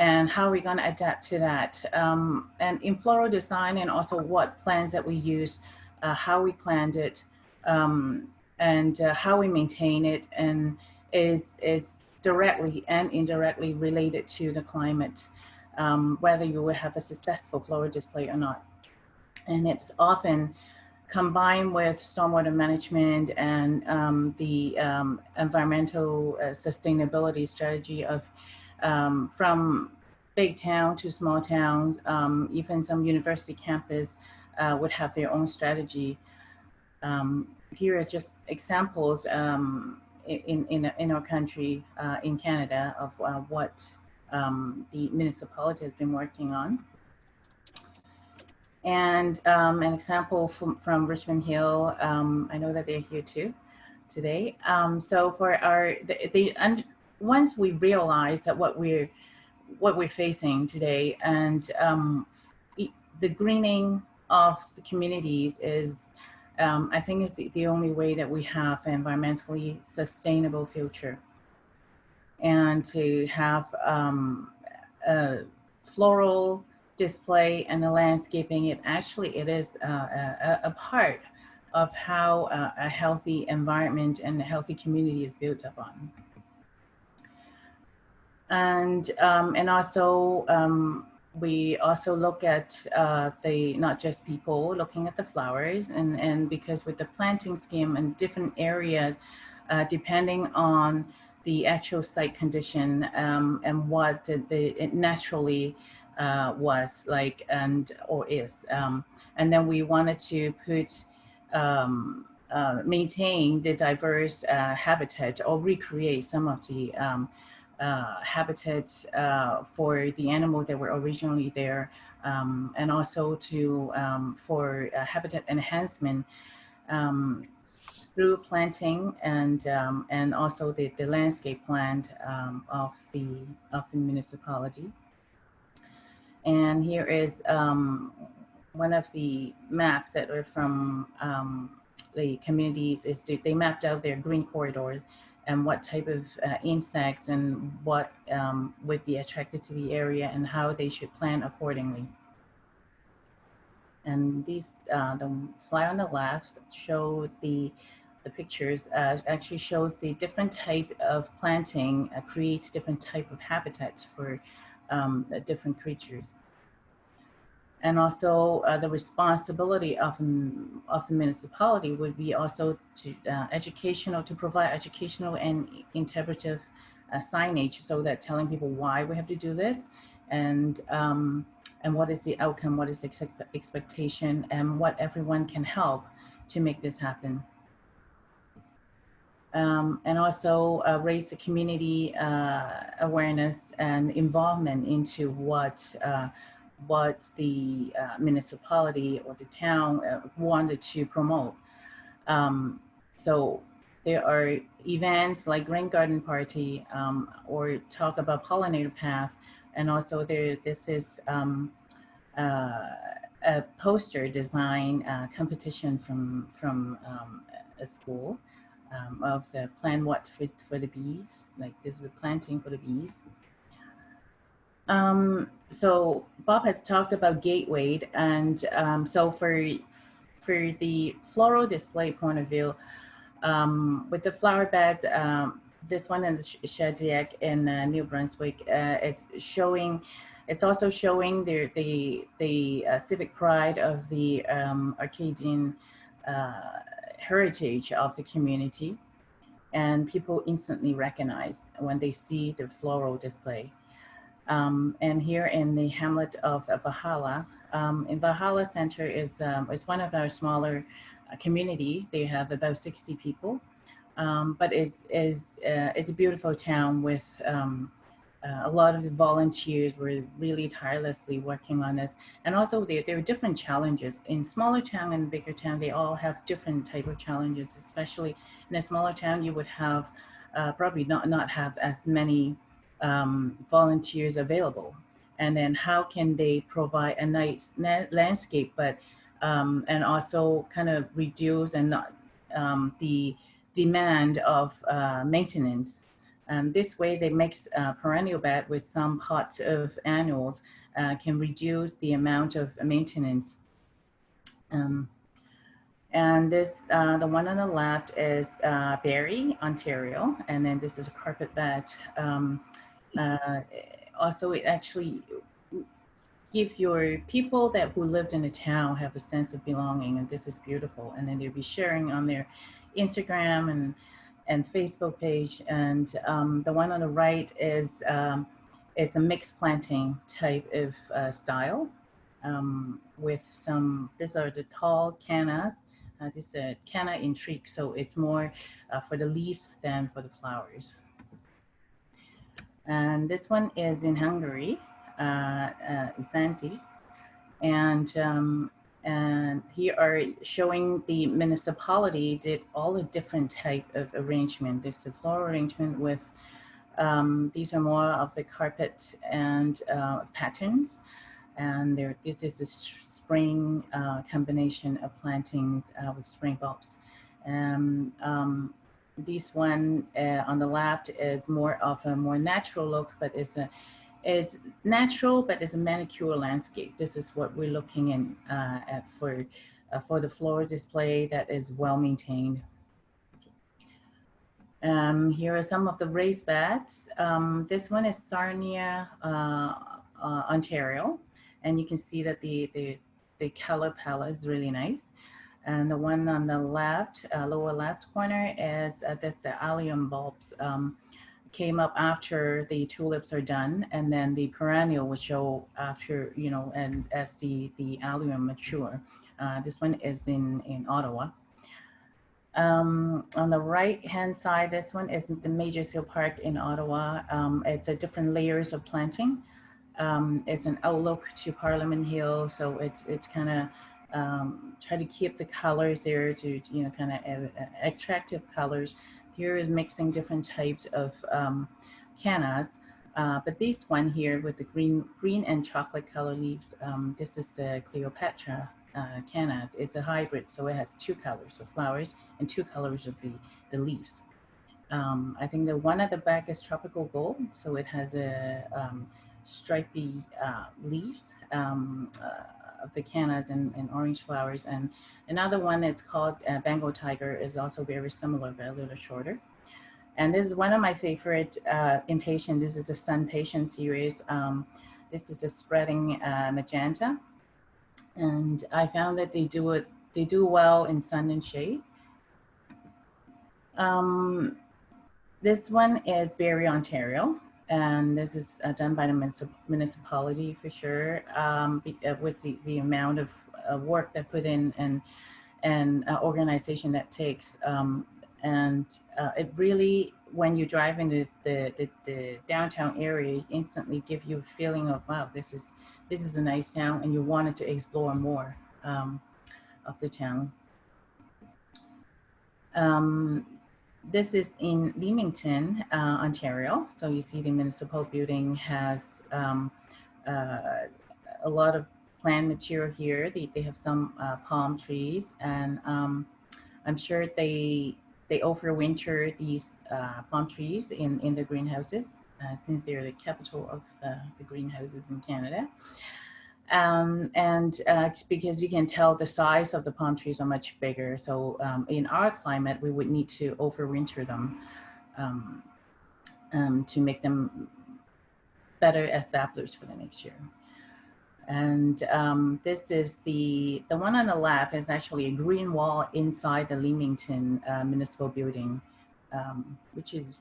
and how are we going to adapt to that. And in floral design, and also what plants that we use, how we plant it, and how we maintain it, and is directly and indirectly related to the climate, whether you will have a successful floral display or not. And it's often combined with stormwater management and the environmental sustainability strategy of from big town to small towns. Even some university campus would have their own strategy. Here are just examples in our country, in Canada, of what the municipality has been working on. And an example from Richmond Hill, I know that they're here too today. So for our, once we realize that what we're facing today, and the greening of the communities is, I think is the only way that we have an environmentally sustainable future. And to have a floral display and the landscaping, it is a part of how a healthy environment and a healthy community is built upon. And also we also look at not just people looking at the flowers, and because with the planting scheme and different areas, depending on the actual site condition and what it naturally was like or is. And then we wanted to put maintain the diverse habitat, or recreate some of the habitats for the animals that were originally there, and also to for habitat enhancement through planting and also the landscape plan of the municipality. And here is one of the maps that are from the communities. They mapped out their green corridors and what type of insects and what would be attracted to the area, and how they should plan accordingly. And these, the slide on the left show the pictures, actually shows the different type of planting creates different type of habitats for different creatures. And also the responsibility of the municipality would be also to to provide educational and interpretive signage, so that telling people why we have to do this, and what is the outcome, what is the expectation, and what everyone can help to make this happen. And also raise the community awareness and involvement into what the municipality or the town wanted to promote. So there are events like Rain Garden Party, or talk about pollinator path, and also this is a poster design competition from a school of the plan what for the bees. Like this is a planting for the bees. So Bob has talked about gateway, and so for the floral display point of view, with the flower beds, this one in Shediac in New Brunswick, it's also showing the civic pride of the Arcadian heritage of the community, and people instantly recognize when they see the floral display. And here in the hamlet of Valhalla, in Valhalla Center is one of our smaller community. They have about 60 people, but it's a beautiful town with a lot of the volunteers were really tirelessly working on this. And also there are different challenges. In smaller town and bigger town, they all have different type of challenges, especially in a smaller town, you would have probably not have as many volunteers available. And then how can they provide a nice landscape, but and also kind of reduce and not the demand of maintenance This way, they mix perennial bed with some pots of annuals, can reduce the amount of maintenance. And this, the one on the left is Barrie, Ontario, and then this is a carpet bed. Also, it actually give your people that who lived in the town have a sense of belonging, and this is beautiful. And then they'll be sharing on their Instagram and Facebook page. And the one on the right is a mixed planting type of style with some. These are the tall cannas. This is a canna intrigue, so it's more for the leaves than for the flowers. And this one is in Hungary, Xanthis, and here are showing the municipality did all the different type of arrangement. There's the floral arrangement with these are more of the carpet and patterns. And this is the spring combination of plantings with spring bulbs. This one on the left is more of a more natural look, but it's natural, but it's a manicure landscape. This is what we're looking in at for the floral display that is well maintained. Here are some of the raised beds. This one is Sarnia, Ontario. And you can see that the color palette is really nice. And the one on the left, lower left corner is that's the allium bulbs. Came up after the tulips are done, and then the perennial will show after, you know, and as the allium mature. This one is in Ottawa. On the right hand side, this one is the Major Seal Park in Ottawa. It's a different layers of planting. It's an outlook to Parliament Hill, so it's kind of try to keep the colors there to, you know, kind of attractive colors. Here is mixing different types of cannas, but this one here with the green and chocolate color leaves, this is the Cleopatra cannas. It's a hybrid, so it has two colors of flowers and two colors of the leaves. I think the one at the back is tropical gold, so it has a stripy leaves of the cannas and orange flowers. And another one is called Bengal Tiger, is also very similar, but a little shorter. And this is one of my favorite impatient. This is a Sun Patient series. This is a spreading magenta. And I found that they do well in sun and shade. This one is Barrie, Ontario. And this is done by the municipality for sure, with the amount of work that put in and organization that takes. It really, when you drive into the downtown area, it instantly give you a feeling of, wow, this is a nice town, and you wanted to explore more of the town. This is in Leamington, Ontario. So you see the municipal building has a lot of plant material here. They have some palm trees, and I'm sure they overwinter these palm trees in the greenhouses since they're the capital of the greenhouses in Canada. Because you can tell the size of the palm trees are much bigger. So in our climate, we would need to overwinter them to make them better established for the next year. And this is the one on the left is actually a green wall inside the Leamington municipal building, which is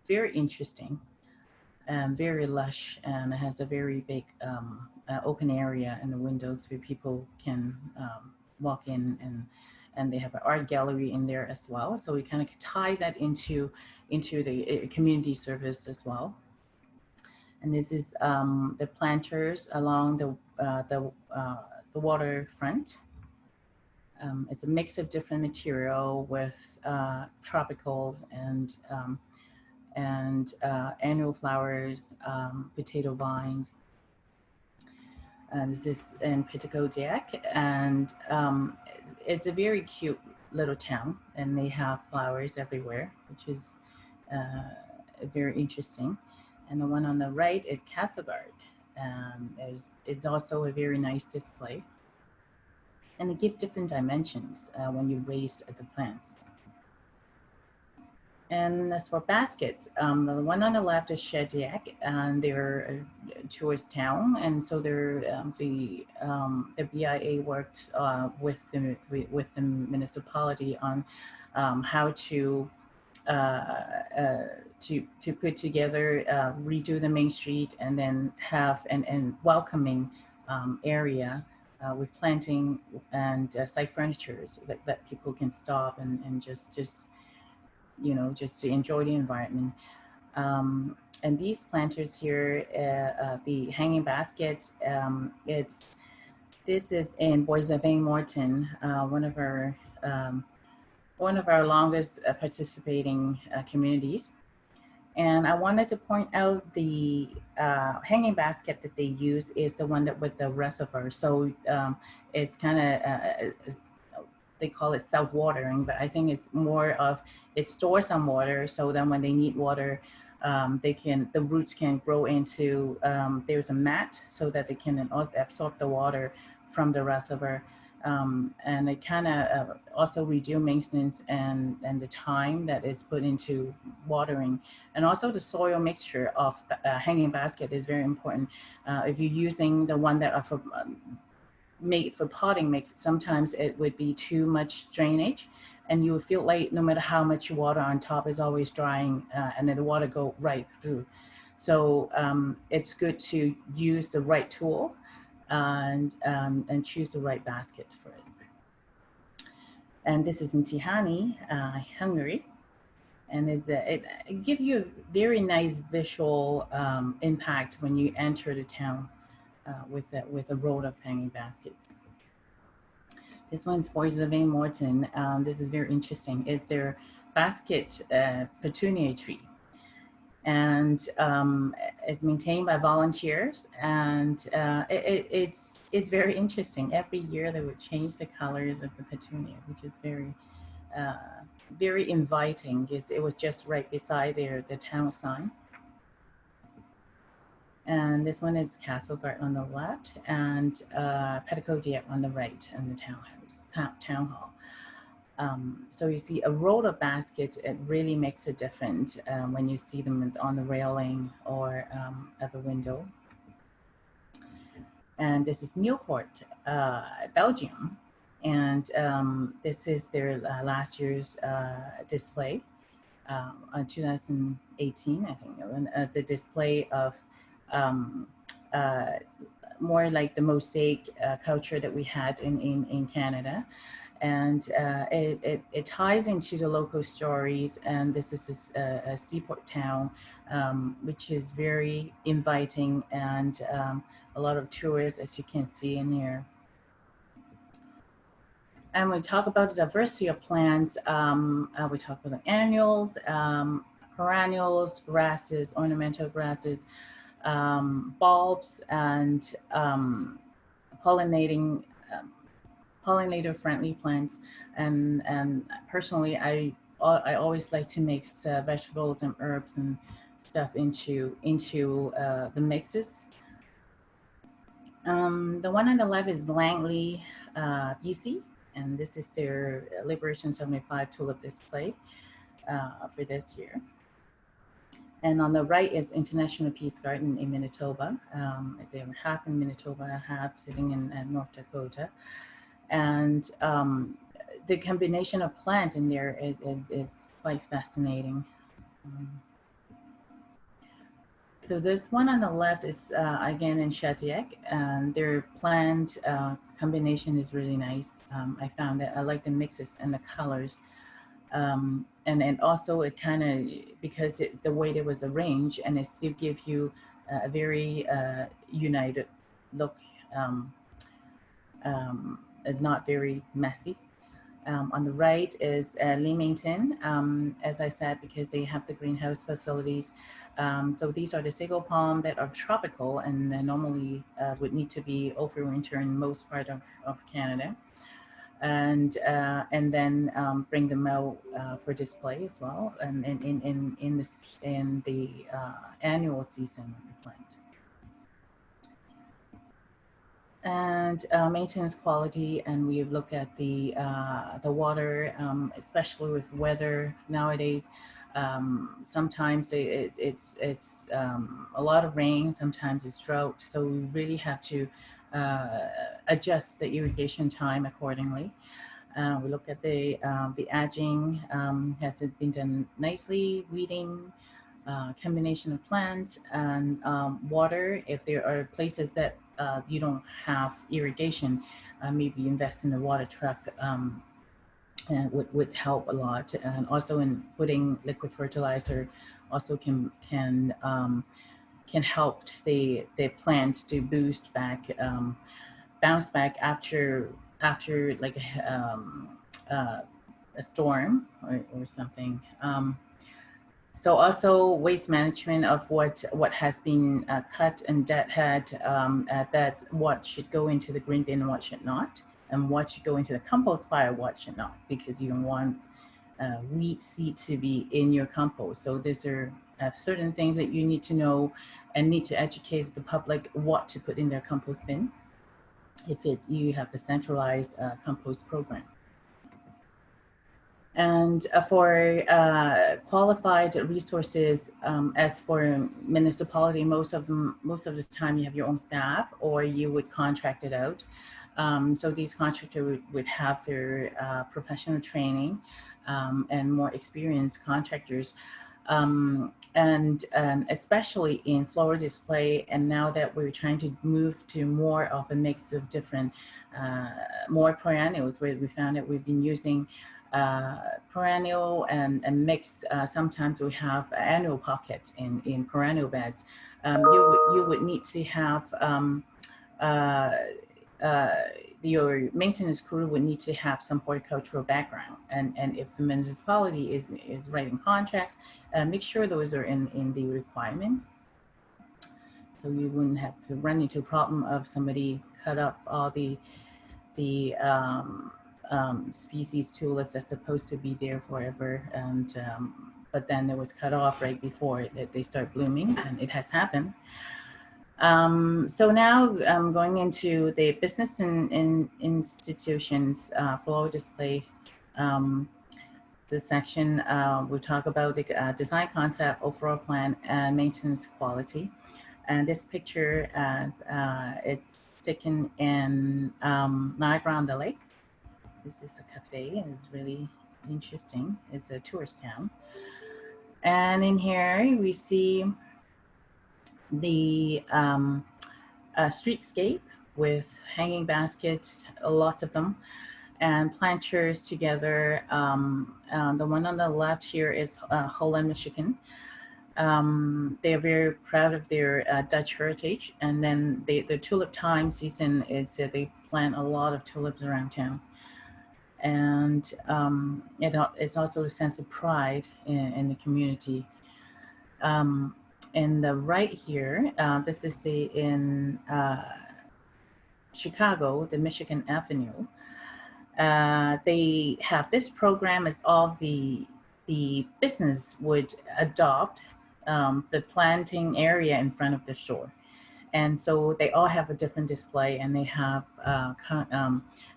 very interesting. Very lush, and it has a very big open area in the windows where people can walk in, and they have an art gallery in there as well. So we kind of tie that into the community service as well. And this is the planters along the waterfront. It's a mix of different material with tropicals and annual flowers, potato vines. This is in Petitcodiac, and it's a very cute little town, and they have flowers everywhere, which is very interesting. And the one on the right is Castleguard. It's also a very nice display. And they give different dimensions when you raise the plants. And as for baskets, the one on the left is Shediac, and they're towards town, and so they're the BIA worked with the municipality on how to put together, redo the main street, and then have an welcoming area with planting and site furnitures that people can stop and just just to enjoy the environment. And these planters here, the hanging baskets, this is in Bois Morton, one of our longest participating communities. And I wanted to point out the hanging basket that they use is the one that with the reservoir. So it's kind of, they call it self-watering, but I think it's more of, it stores some water. So then when they need water, the roots can grow into, there's a mat so that they can absorb the water from the reservoir. And it kind of also reduce maintenance and the time that is put into watering. And also the soil mixture of hanging basket is very important. If you're using the one that are for, made for potting mix, sometimes it would be too much drainage and you would feel like no matter how much you water on top is always drying and then the water go right through. So it's good to use the right tool and choose the right basket for it. And this is in Tihany, Hungary. And it gives you a very nice visual impact when you enter the town. With a row of hanging baskets. This one's Bois Morton. This is very interesting. It's their basket petunia tree. And it's maintained by volunteers. And it's very interesting. Every year they would change the colors of the petunia, which is very inviting. It was just right beside the town sign. And this one is Castleguard on the left and Petitcodiac on the right in the town hall. So you see a row of baskets, it really makes a difference when you see them on the railing or at the window. And this is Newport, Belgium. And this is their last year's display on 2018, I think, the display of more like the mosaic culture that we had in Canada. And it ties into the local stories. And this is a seaport town, which is very inviting and a lot of tourists, as you can see in here. And we talk about the diversity of plants. We talk about the annuals, perennials, grasses, ornamental grasses, bulbs, and pollinator-friendly plants. And personally, I always like to mix vegetables and herbs and stuff into the mixes. The one on the left is Langley, BC. And this is their Liberation 75 tulip display for this year. And on the right is International Peace Garden in Manitoba. They have half in Manitoba, half sitting in North Dakota. And the combination of plant in there is quite fascinating. So this one on the left is again in Shediac, and their plant combination is really nice. I found that I like the mixes and the colors. And also it kind of, because it's the way it was arranged, and it still gives you a very united look, not very messy. On the right is Leamington, as I said, because they have the greenhouse facilities. So these are the sago palm that are tropical and normally would need to be overwinter in most part of Canada. and then bring them out for display as well, and in the annual season of the plant. And maintenance quality, and we look at the water, especially with weather nowadays. Sometimes it's a lot of rain, sometimes it's drought, so we really have to adjust the irrigation time accordingly. We look at the edging, has it been done nicely, weeding, combination of plants and water. If there are places that you don't have irrigation, maybe invest in a water truck, and would help a lot. And also in putting liquid fertilizer also can help the plants to boost back, bounce back after like a storm or something. So also waste management of what has been cut and deadhead, that what should go into the green bin and what should not, and what should go into the compost pile, what should not, because you don't want wheat seed to be in your compost. So these are certain things that you need to know and need to educate the public what to put in their compost bin if you have a centralized compost program. And for qualified resources, as for municipality, most of the time you have your own staff or you would contract it out. So these contractors would have their professional training and more experienced contractors. And especially in floral display, and now that we're trying to move to more of a mix of different, more perennials, where we found that we've been using perennial and mix. Sometimes we have annual pockets in perennial beds. You would need to have your maintenance crew would need to have some horticultural background, and if the municipality is writing contracts, make sure those are in the requirements, so you wouldn't have to run into a problem of somebody cut up all the species tulips that's supposed to be there forever, and but then it was cut off right before they start blooming, and it has happened. So now I'm going into the business and institutions floral display. This section we talk about the design concept, overall plan, and maintenance quality. And this picture, it's taken in Niagara-on-the-Lake. This is a cafe, and it's really interesting. It's a tourist town. And in here we see the streetscape with hanging baskets, lots of them, and planters together. The one on the left here is Holland, Michigan. They're very proud of their Dutch heritage, and then the tulip time season is they plant a lot of tulips around town. And it's also a sense of pride in the community. In the right here, this is in Chicago, the Michigan Avenue. They have this program as all the business would adopt the planting area in front of the store. And so they all have a different display, and they have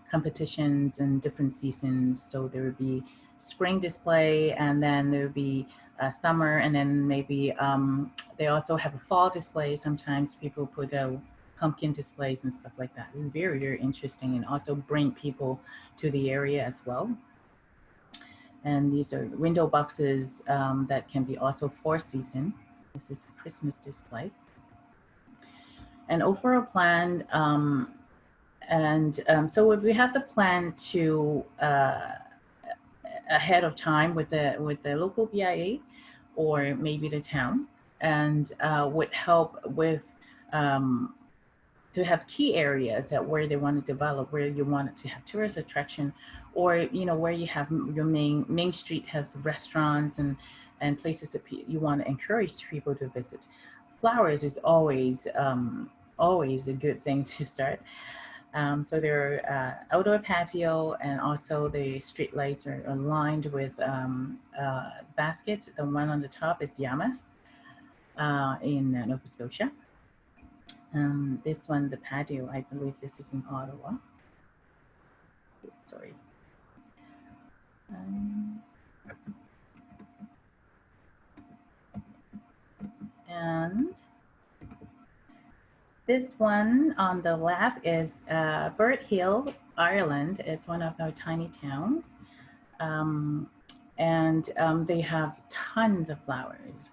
competitions in different seasons. So there would be spring display, and then there would be summer, and then maybe they also have a fall display. Sometimes people put out pumpkin displays and stuff like that. It's very, very interesting, and also bring people to the area as well. And these are window boxes that can be also for season. This is a Christmas display. And overall plan, so if we have the plan to ahead of time with the local BIA or maybe the town, and would help with to have key areas that where they want to develop, where you want it to have tourist attraction, or where you have your main street has restaurants and places that you want to encourage people to visit. Flowers is always a good thing to start. So there are outdoor patio, and also the street lights are aligned with baskets. The one on the top is Yarmouth in Nova Scotia. This one, the patio, I believe this is in Ottawa. Sorry. And this one on the left is Bird Hill, Ireland. It's one of our tiny towns. They have tons of flowers.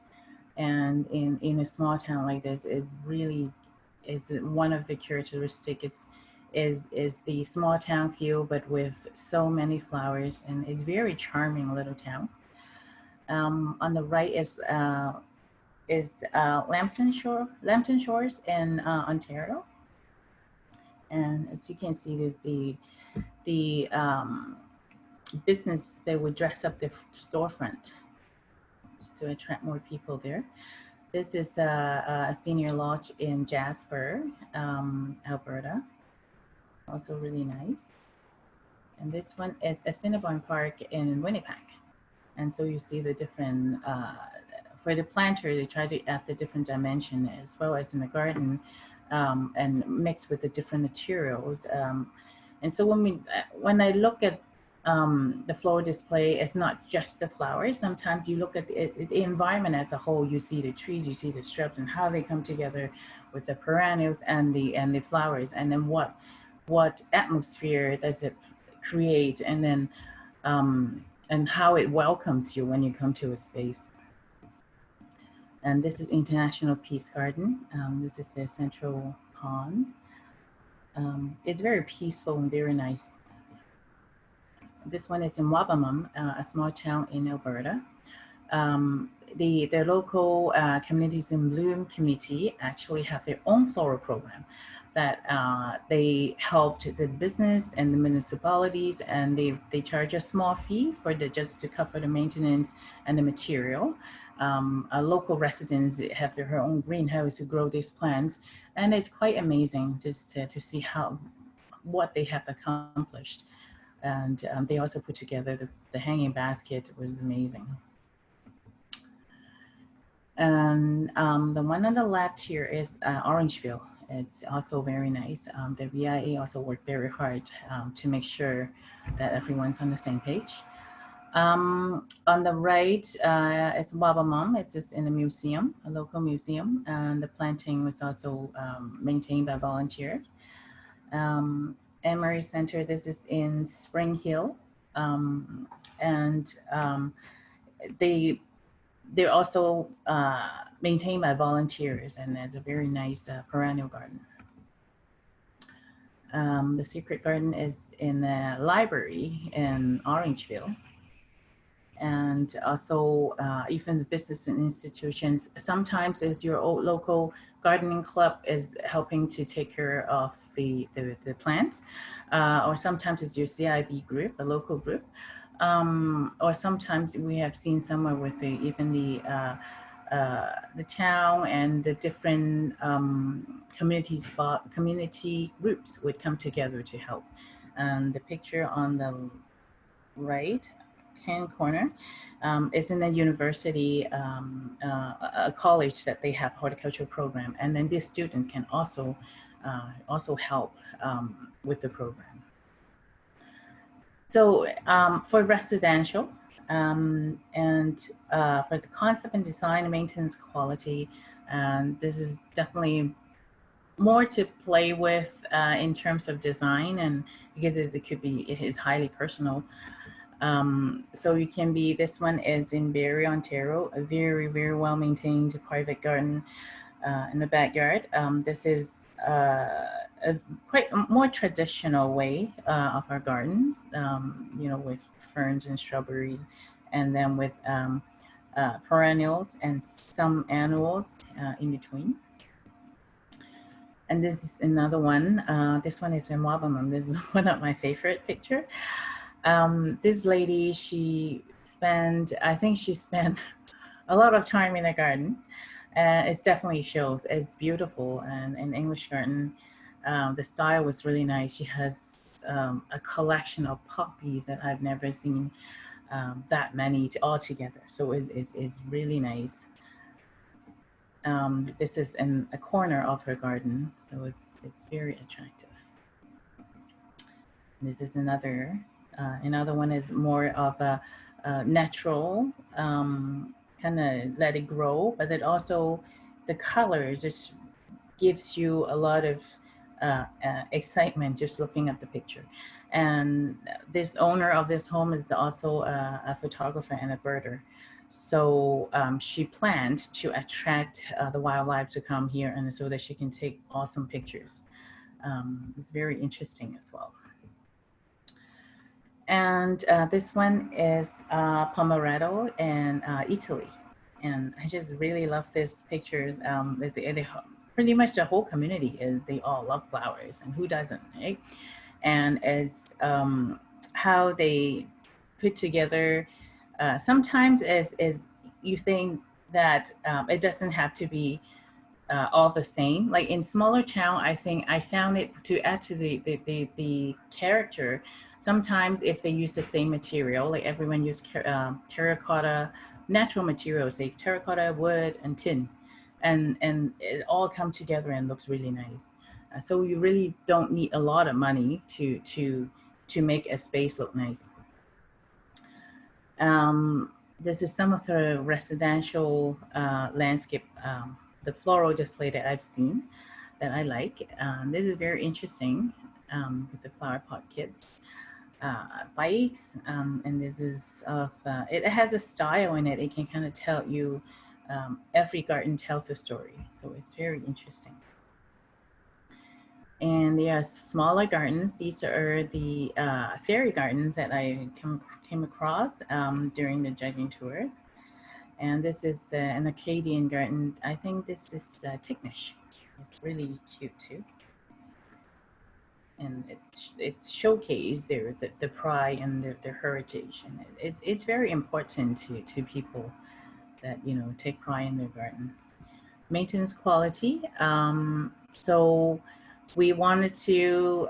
And in a small town like this is really one of the characteristics is the small town feel, but with so many flowers, and it's very charming little town. On the right is Lambton Shores in Ontario, and as you can see, there's the business that would dress up their storefront just to attract more people there. This is a senior lodge in Jasper, Alberta. Also really nice. And this one is a Cinnabon Park in Winnipeg. And so you see the different, for the planter, they try to add the different dimension as well as in the garden, and mix with the different materials. And so when I look at the floral display, it's not just the flowers. Sometimes you look at the environment as a whole. You see the trees, you see the shrubs, and how they come together with the perennials and the flowers, and then what atmosphere does it create, and then and how it welcomes you when you come to a space. And this is International Peace Garden. This is the central pond. It's very peaceful and very nice. This one is in Wabamun, a small town in Alberta. The local Communities in Bloom committee actually have their own floral program that they helped the business and the municipalities, and they charge a small fee for just to cover the maintenance and the material. Local residents have their own greenhouse to grow these plants, and it's quite amazing just to see what they have accomplished. And they also put together the hanging basket. Was amazing. And the one on the left here is Orangeville. It's also very nice. The VIA also worked very hard to make sure that everyone's on the same page. On the right is Wabamun. It's just in a museum, a local museum, and the planting was also maintained by volunteers. Emery Center, this is in Spring Hill, and they're also maintained by volunteers, and there's a very nice perennial garden. The Secret Garden is in the library in Orangeville. And also even the business and institutions, sometimes is your old local gardening club is helping to take care of the plants, or sometimes it's your CIB group, a local group, or sometimes we have seen somewhere with even the town and the different community groups would come together to help. The picture on the right hand corner is in a university, a college that they have horticultural program, and then these students can also help with the program. So for residential and for the concept and design, maintenance, quality, this is definitely more to play with in terms of design, and because it is highly personal. So you can be, this one is in Barrie, Ontario, a very, very well maintained private garden in the backyard. This is a quite more traditional way of our gardens, you know, with ferns and shrubberies, and then with perennials and some annuals in between. And this is another one. This one is in Wabamun. This is one of my favorite pictures. This lady, I think she spent a lot of time in the garden. It definitely shows. It's beautiful, and an English garden. The style was really nice. She has a collection of poppies that I've never seen that many all together. So it's really nice. This is in a corner of her garden, so it's very attractive. This is another one is more of a natural, kind of let it grow, but it also, the colors, it gives you a lot of excitement just looking at the picture. And this owner of this home is also a photographer and a birder. So she planned to attract the wildlife to come here, and so that she can take awesome pictures. It's very interesting as well. And this one is Pomeretto in Italy. And I just really love this picture. Pretty much the whole community they all love flowers, and who doesn't, right? And as how they put together, sometimes as you think that it doesn't have to be all the same. Like in smaller town, I think I found it to add to the character. Sometimes if they use the same material, like everyone use terracotta, natural materials, like terracotta, wood, and tin, and it all come together and looks really nice. So you really don't need a lot of money to make a space look nice. This is some of the residential landscape, the floral display that I've seen that I like. This is very interesting with the flower pot kits. Bikes, and this is of, it has a style in it. It can kind of tell you, every garden tells a story. So it's very interesting. And there are smaller gardens. These are the fairy gardens that I came across during the judging tour. And this is an Acadian garden. I think this is Tignish. It's really cute too. And it showcased the pride and their heritage. And it's very important to people that, you know, take pride in their garden. Maintenance quality. So we wanted to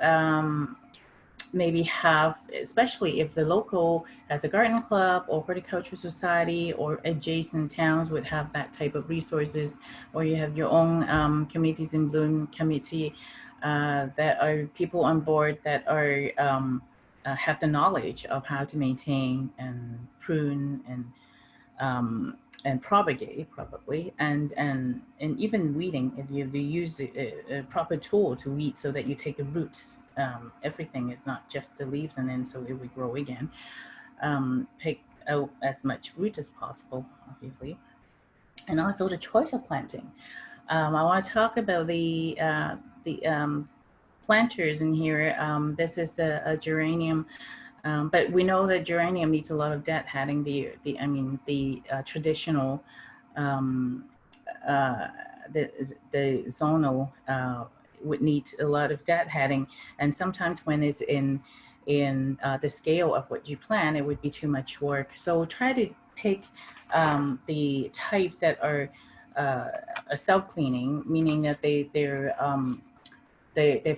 maybe have, especially if the local has a garden club or horticultural society or adjacent towns would have that type of resources, or you have your own communities in bloom committee that are people on board that are have the knowledge of how to maintain and prune and propagate probably, and even weeding, if you use a proper tool to weed so that you take the roots, everything is not just the leaves, and then so it will grow again. Pick out as much root as possible, obviously. And also the choice of planting. I want to talk about the planters in here. This is a geranium. But we know that geranium needs a lot of deadheading. The traditional, the zonal would need a lot of deadheading, and sometimes when it's in the scale of what you plan, it would be too much work. So try to pick the types that are self-cleaning, meaning that the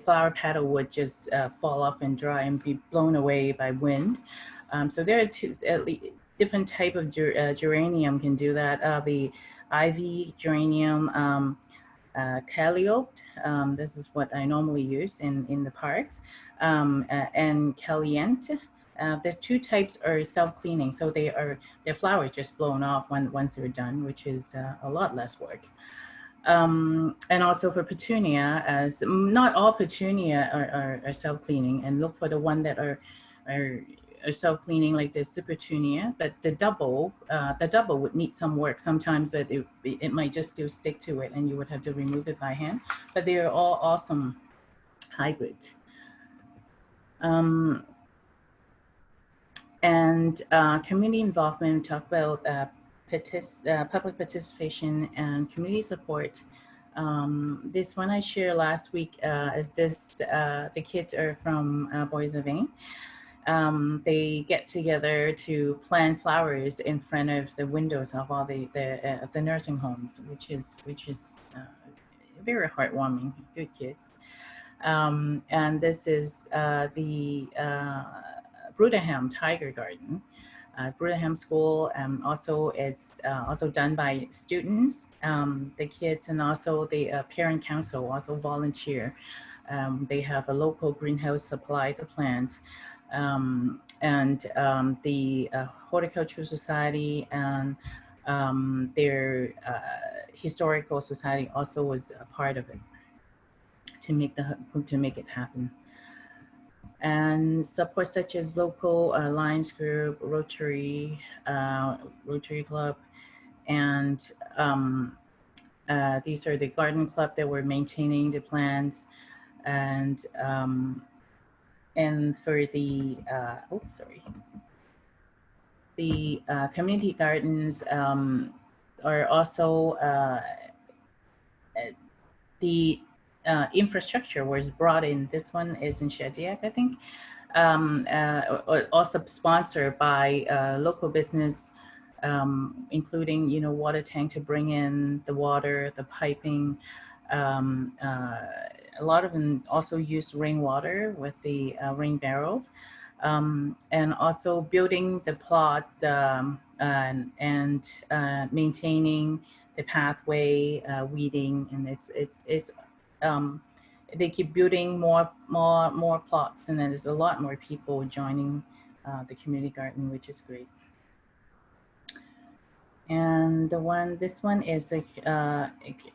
flower petal would just fall off and dry and be blown away by wind. So there are different type of geranium can do that. The ivy geranium, calliope, this is what I normally use in the parks, and caliente. The two types are self-cleaning, so their flowers just blown off once they're done, which is a lot less work. And also for petunia, as not all petunia are self-cleaning, and look for the one that are self-cleaning, like the supertunia, but the double would need some work. Sometimes that it might just still stick to it and you would have to remove it by hand, but they are all awesome hybrids. And community involvement, talk about public participation and community support. This one I shared last week is this, the kids are from Boys of Vain. They get together to plant flowers in front of the windows of all the nursing homes, which is very heartwarming. Good kids. And this is the Brudenham Tiger Garden. Brudenham School also is also done by students, the kids, and also the parent council also volunteer. They have a local greenhouse supply the plants, and the Horticultural Society and their historical society also was a part of it to make it happen. And support such as local Lions Group, Rotary Club, and these are the garden club that were maintaining the plants, and for the the community gardens are also the infrastructure was brought in. This one is in Shediac, I think. Also sponsored by local business, including, you know, water tank to bring in the water, the piping. A lot of them also use rainwater with the rain barrels, and also building the plot and maintaining the pathway, weeding, and it's they keep building more plots, and then there's a lot more people joining the community garden, which is great. And this one is a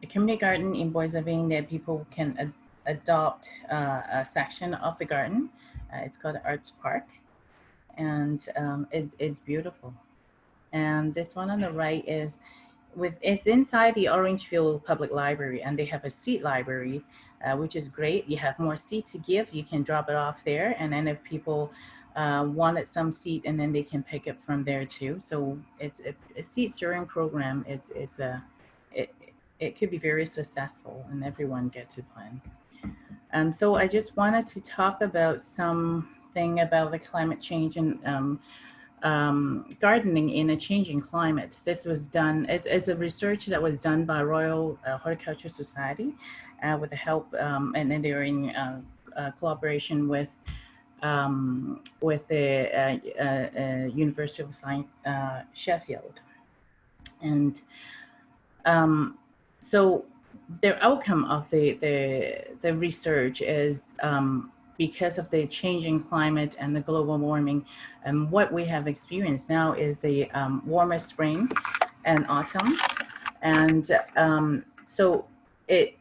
community garden in Boisavin that people can adopt a section of the garden. It's called Arts Park, and it's beautiful. And this one on the right is it's inside the Orangefield Public Library, and they have a seat library, which is great. You have more seat to give, you can drop it off there, and then if people wanted some seat, and then they can pick up from there too. So it's a seat sharing program. It could be very successful, and everyone gets to plan. So I just wanted to talk about something about the climate change and gardening in a changing climate. This was done as a research that was done by Royal Horticultural Society with the help, and then they were in collaboration with the University of Science, Sheffield. And so the outcome of the research is because of the changing climate and the global warming, and what we have experienced now is a warmer spring and autumn, and so it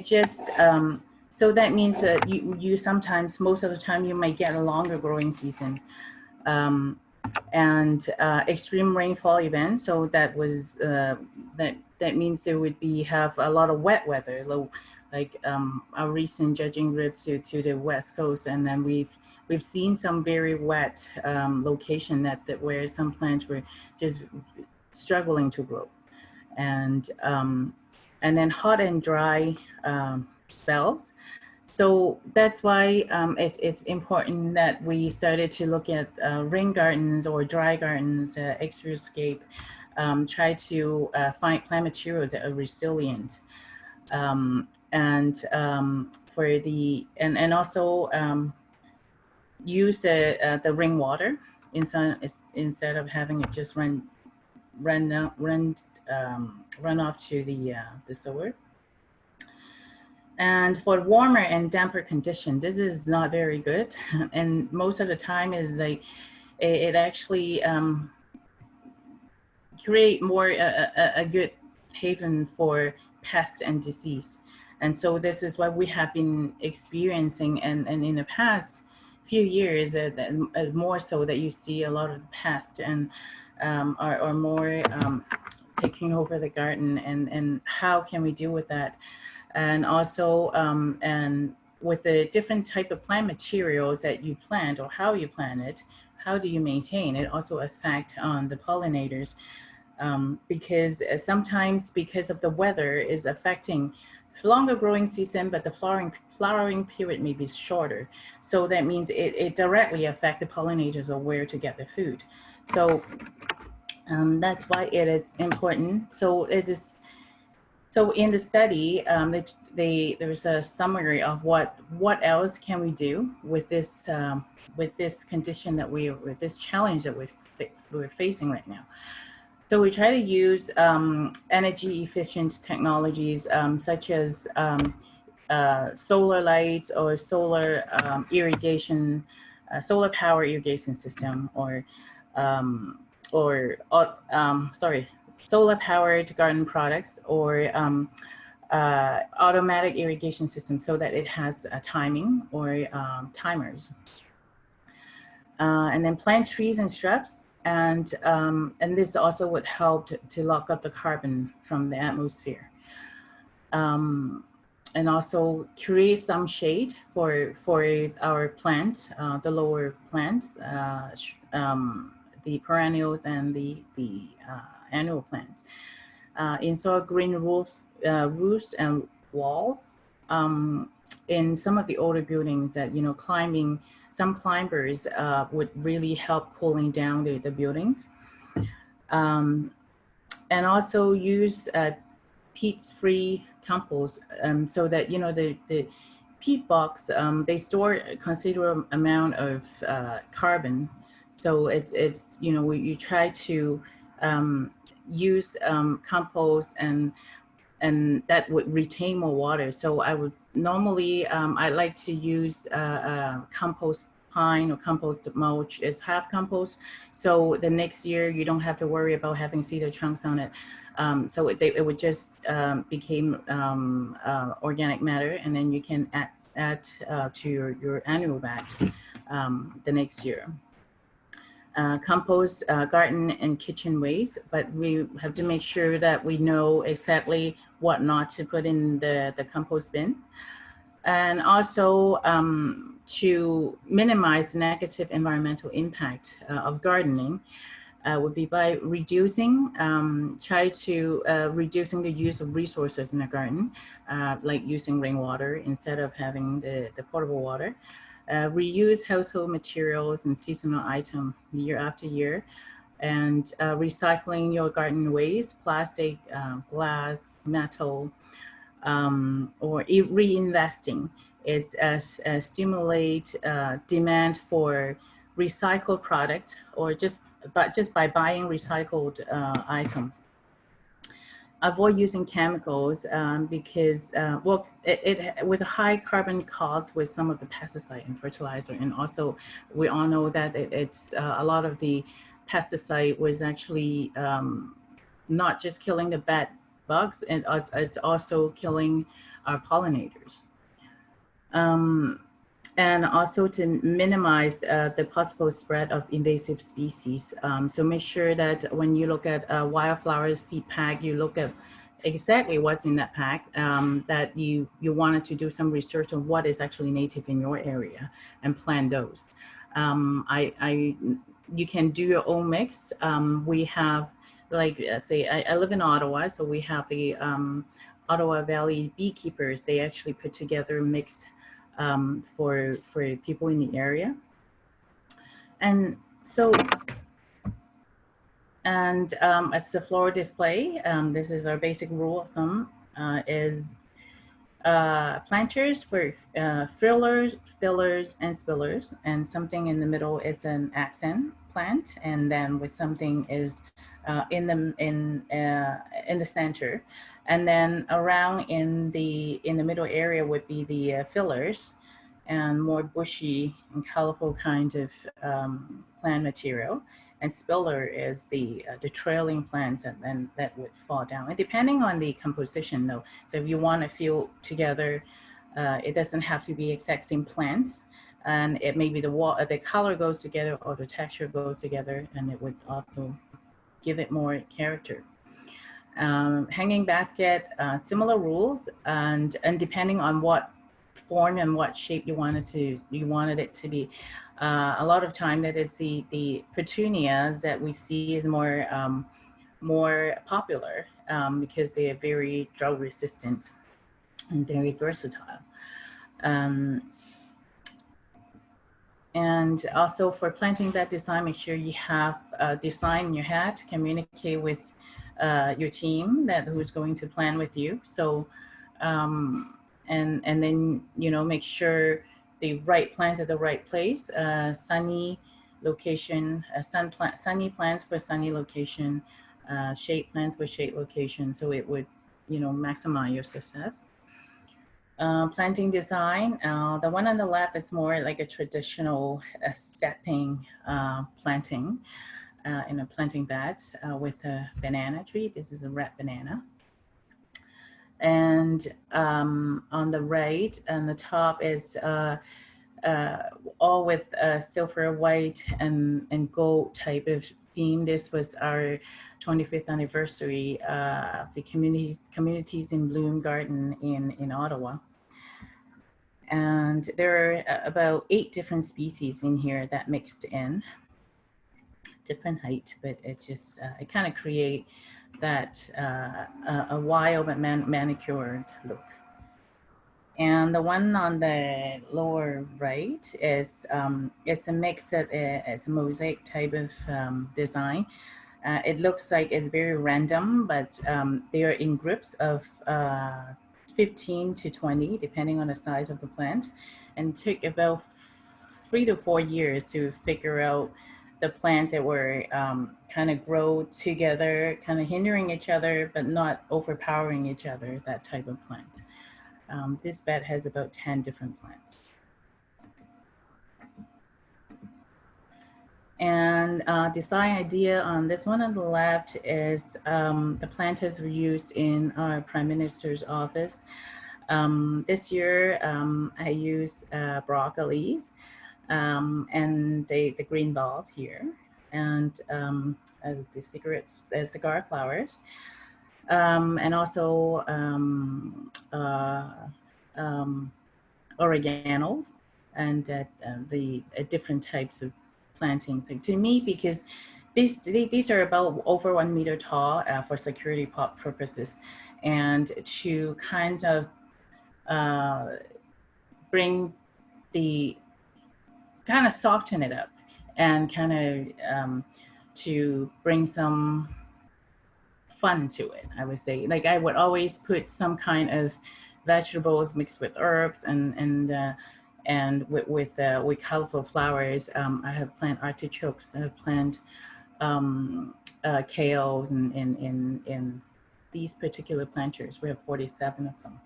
just so that means that you sometimes, most of the time, you might get a longer growing season, and extreme rainfall events. So that was that means there would have a lot of wet weather, like our recent judging trips to the West Coast, and then we've seen some very wet location where some plants were just struggling to grow, and then hot and dry spells. So that's why it's important that we started to look at rain gardens or dry gardens, exterior-scape, try to find plant materials that are resilient. And also use the rainwater instead of having it just run off to the sewer. And for warmer and damper condition, this is not very good, and most of the time is like it actually create more a good haven for pests and disease. And so this is what we have been experiencing, and in the past few years, more so, that you see a lot of the pests and are more taking over the garden, and how can we deal with that? And also, and with the different type of plant materials that you plant or how you plant it, how do you maintain it, also affect on the pollinators, because sometimes because of the weather is affecting longer growing season, but the flowering period may be shorter. So that means it directly affects the pollinators or where to get the food. So that's why it is important. So it is So in the study, there's a summary of what else can we do with this condition that with this challenge that we're facing right now. So we try to use energy efficient technologies such as solar lights or solar irrigation, solar power irrigation system, or solar powered garden products, or automatic irrigation system, so that it has a timing or timers. And then plant trees and shrubs, and this also would help to lock up the carbon from the atmosphere. And also create some shade for our plants, the lower plants, the perennials and the annual plants. Install green roofs and walls. In some of the older buildings that, some climbers would really help cooling down the buildings. And also use peat-free compost, so that, the peat box, they store a considerable amount of carbon. So it's you try to use compost, and that would retain more water. So I would normally, I like to use compost pine or compost mulch as half compost. So the next year you don't have to worry about having cedar chunks on it. So it would just become organic matter, and then you can add to your annual bag the next year. Compost garden and kitchen waste, but we have to make sure that we know exactly what not to put in the compost bin. And also to minimize negative environmental impact of gardening would be by reducing the use of resources in the garden, like using rainwater instead of having the potable water. Reuse household materials and seasonal items year after year, and recycling your garden waste, plastic, glass, metal, or reinvesting is stimulate demand for recycled product, or just by buying recycled items. Avoid using chemicals because with a high carbon cost with some of the pesticide and fertilizer, and also we all know that it's a lot of the pesticide was actually not just killing the bad bugs, and it's also killing our pollinators. And also to minimize the possible spread of invasive species. So make sure that when you look at a wildflower seed pack, you look at exactly what's in that pack, that you wanted to do some research on what is actually native in your area and plant those. You can do your own mix. We have, like, say, I live in Ottawa, so we have the Ottawa Valley beekeepers. They actually put together a mix for people in the area. And so, it's a floral display. This is our basic rule of thumb, is planters for fillers, and spillers, and something in the middle is an accent plant, and then with something is in the center, and then around in the middle area would be the fillers, and more bushy and colorful kinds of plant material. And spiller is the trailing plants, and then that would fall down. And depending on the composition, though, so if you want to fill together, it doesn't have to be exact same plants, and it may be the color goes together or the texture goes together, and it would also give it more character. Hanging basket, similar rules, and depending on what form and what shape you wanted it to be. A lot of time that is the petunias that we see is more popular because they are very drought resistant and very versatile. And also for planting bed design, make sure you have a design in your head, communicate with your team who's going to plan with you. So, and then, you know, make sure the right plants at the right place, sunny location, sunny plants for sunny location, shade plants for shade location. So it would, you know, maximize your success. Planting design, the one on the left is more like a traditional stepping planting in a planting beds with a banana tree. This is a red banana. And on the right and the top is all with silver, white, and gold type of theme. This was our 25th anniversary of the Communities in Bloom Garden in Ottawa. And there are about 8 different species in here that mixed in, different height, but it just, it kind of create that a wild but manicured look. And the one on the lower right is it's a mix of it's a mosaic type of design. It looks like it's very random, but they are in groups of 15 to 20, depending on the size of the plant, and took about 3 to 4 years to figure out the plant that were kind of grow together, kind of hindering each other, but not overpowering each other, that type of plant. This bed has about 10 different plants. And design idea on this one on the left is the planters were used in our Prime Minister's office. This year, I used broccolis and the green balls here, and the cigar flowers. And also oregano and the different types of plantings. And to me, because these are about over 1 meter tall for security purposes, and to kind of bring the kind of soften it up and kind of to bring some fun to it, I would say. Like I would always put some kind of vegetables mixed with herbs and with colorful flowers. I have planted artichokes. I have planted kales in these particular planters. We have 47 of them.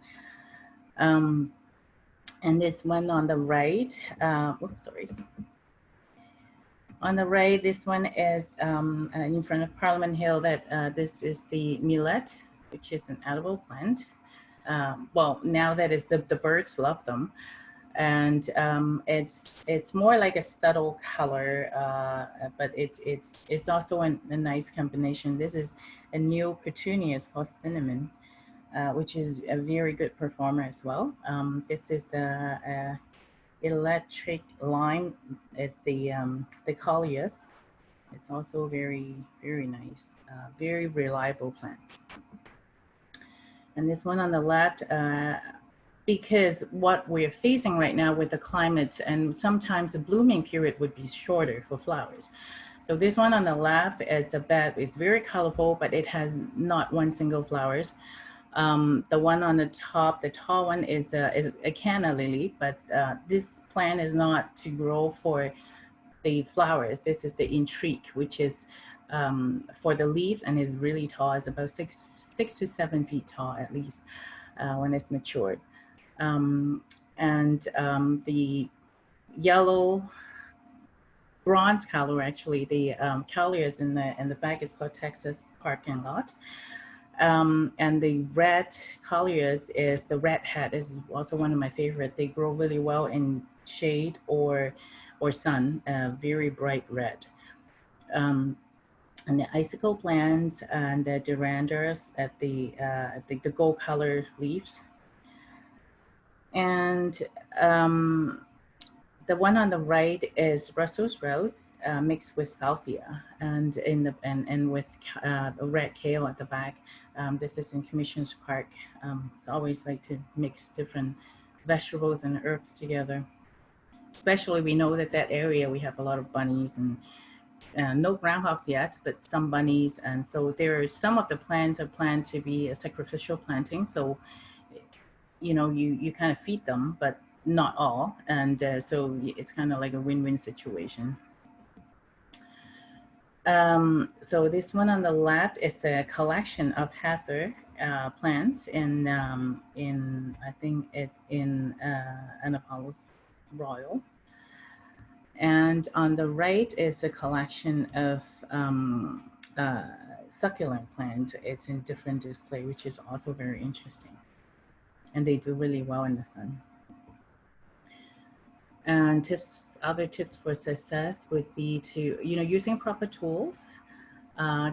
And this one on the right, oops, sorry. On the right, this one is in front of Parliament Hill. That this is the millet, which is an edible plant. Well, now that is the birds love them, and it's more like a subtle color, but it's also a nice combination. This is a new petunia. It's called cinnamon, which is a very good performer as well. This is the electric lime, is the coleus. It's also very nice, very reliable plant. And this one on the left, because what we're facing right now with the climate, and sometimes the blooming period would be shorter for flowers. So this one on the left is a bed. It's very colorful, but it has not one single flowers. The one on the top, the tall one is a canna lily, but this plant is not to grow for the flowers. This is the intrigue, which is for the leaves, and is really tall. It's about 6 to 7 feet tall at least when it's matured. The yellow bronze color, actually, the colors in the back is called Texas Parking Lot. And the red colliers is the red hat, is also one of my favorite. They grow really well in shade or sun, very bright red. And the icicle plants and the duranders at the gold color leaves. And the one on the right is Brussels sprouts mixed with salvia, and with a red kale at the back. This is in Commissioners Park. It's always like to mix different vegetables and herbs together. Especially, we know that area we have a lot of bunnies and no groundhogs yet, but some bunnies. And so some of the plants are planned to be a sacrificial planting. So, you know, you kind of feed them, but not all. And so it's kind of like a win-win situation. So this one on the left is a collection of heather plants in I think it's in Annapolis Royal. And on the right is a collection of succulent plants. It's in different display, which is also very interesting. And they do really well in the sun. And other tips for success would be to, you know, using proper tools,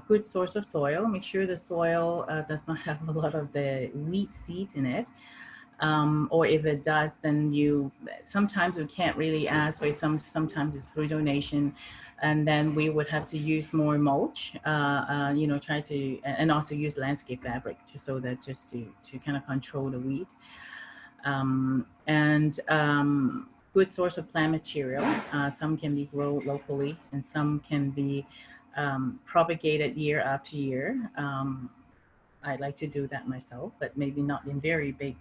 good source of soil. Make sure the soil does not have a lot of the wheat seed in it. Or if it does, then sometimes we can't really ask for it. Sometimes it's through donation, and then we would have to use more mulch, you know, try to, and also use landscape fabric so that just to kind of control the weed. Good source of plant material. Some can be grown locally and some can be propagated year after year. I like to do that myself, but maybe not in very big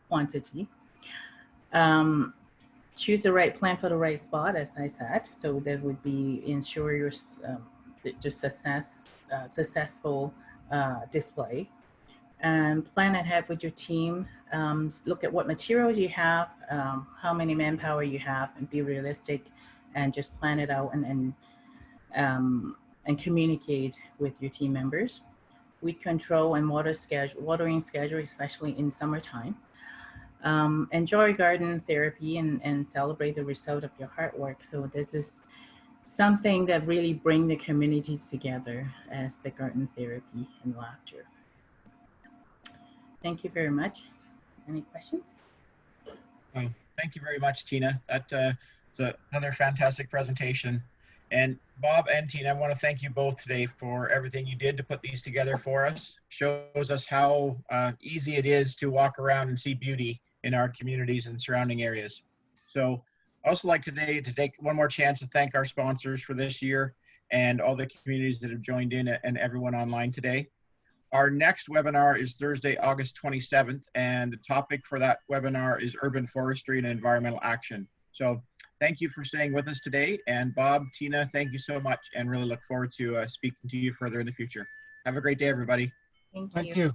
quantity. Choose the right plant for the right spot, as I said. So that would be ensure your just successful display. And plan ahead with your team. Look at what materials you have, how many manpower you have, and be realistic, and just plan it out and communicate with your team members. Weed control and watering schedule, especially in summertime. Enjoy garden therapy and celebrate the result of your hard work. So this is something that really bring the communities together as the garden therapy and laughter. Thank you very much. Any questions? Thank you very much, Tina. That's another fantastic presentation. And Bob and Tina, I want to thank you both today for everything you did to put these together for us. Shows us how easy it is to walk around and see beauty in our communities and surrounding areas. So I also like today to take one more chance to thank our sponsors for this year and all the communities that have joined in and everyone online today. Our next webinar is Thursday, August 27th, and the topic for that webinar is urban forestry and environmental action. So thank you for staying with us today. And Bob, Tina, thank you so much, and really look forward to speaking to you further in the future. Have a great day, everybody. Thank you. Thank you.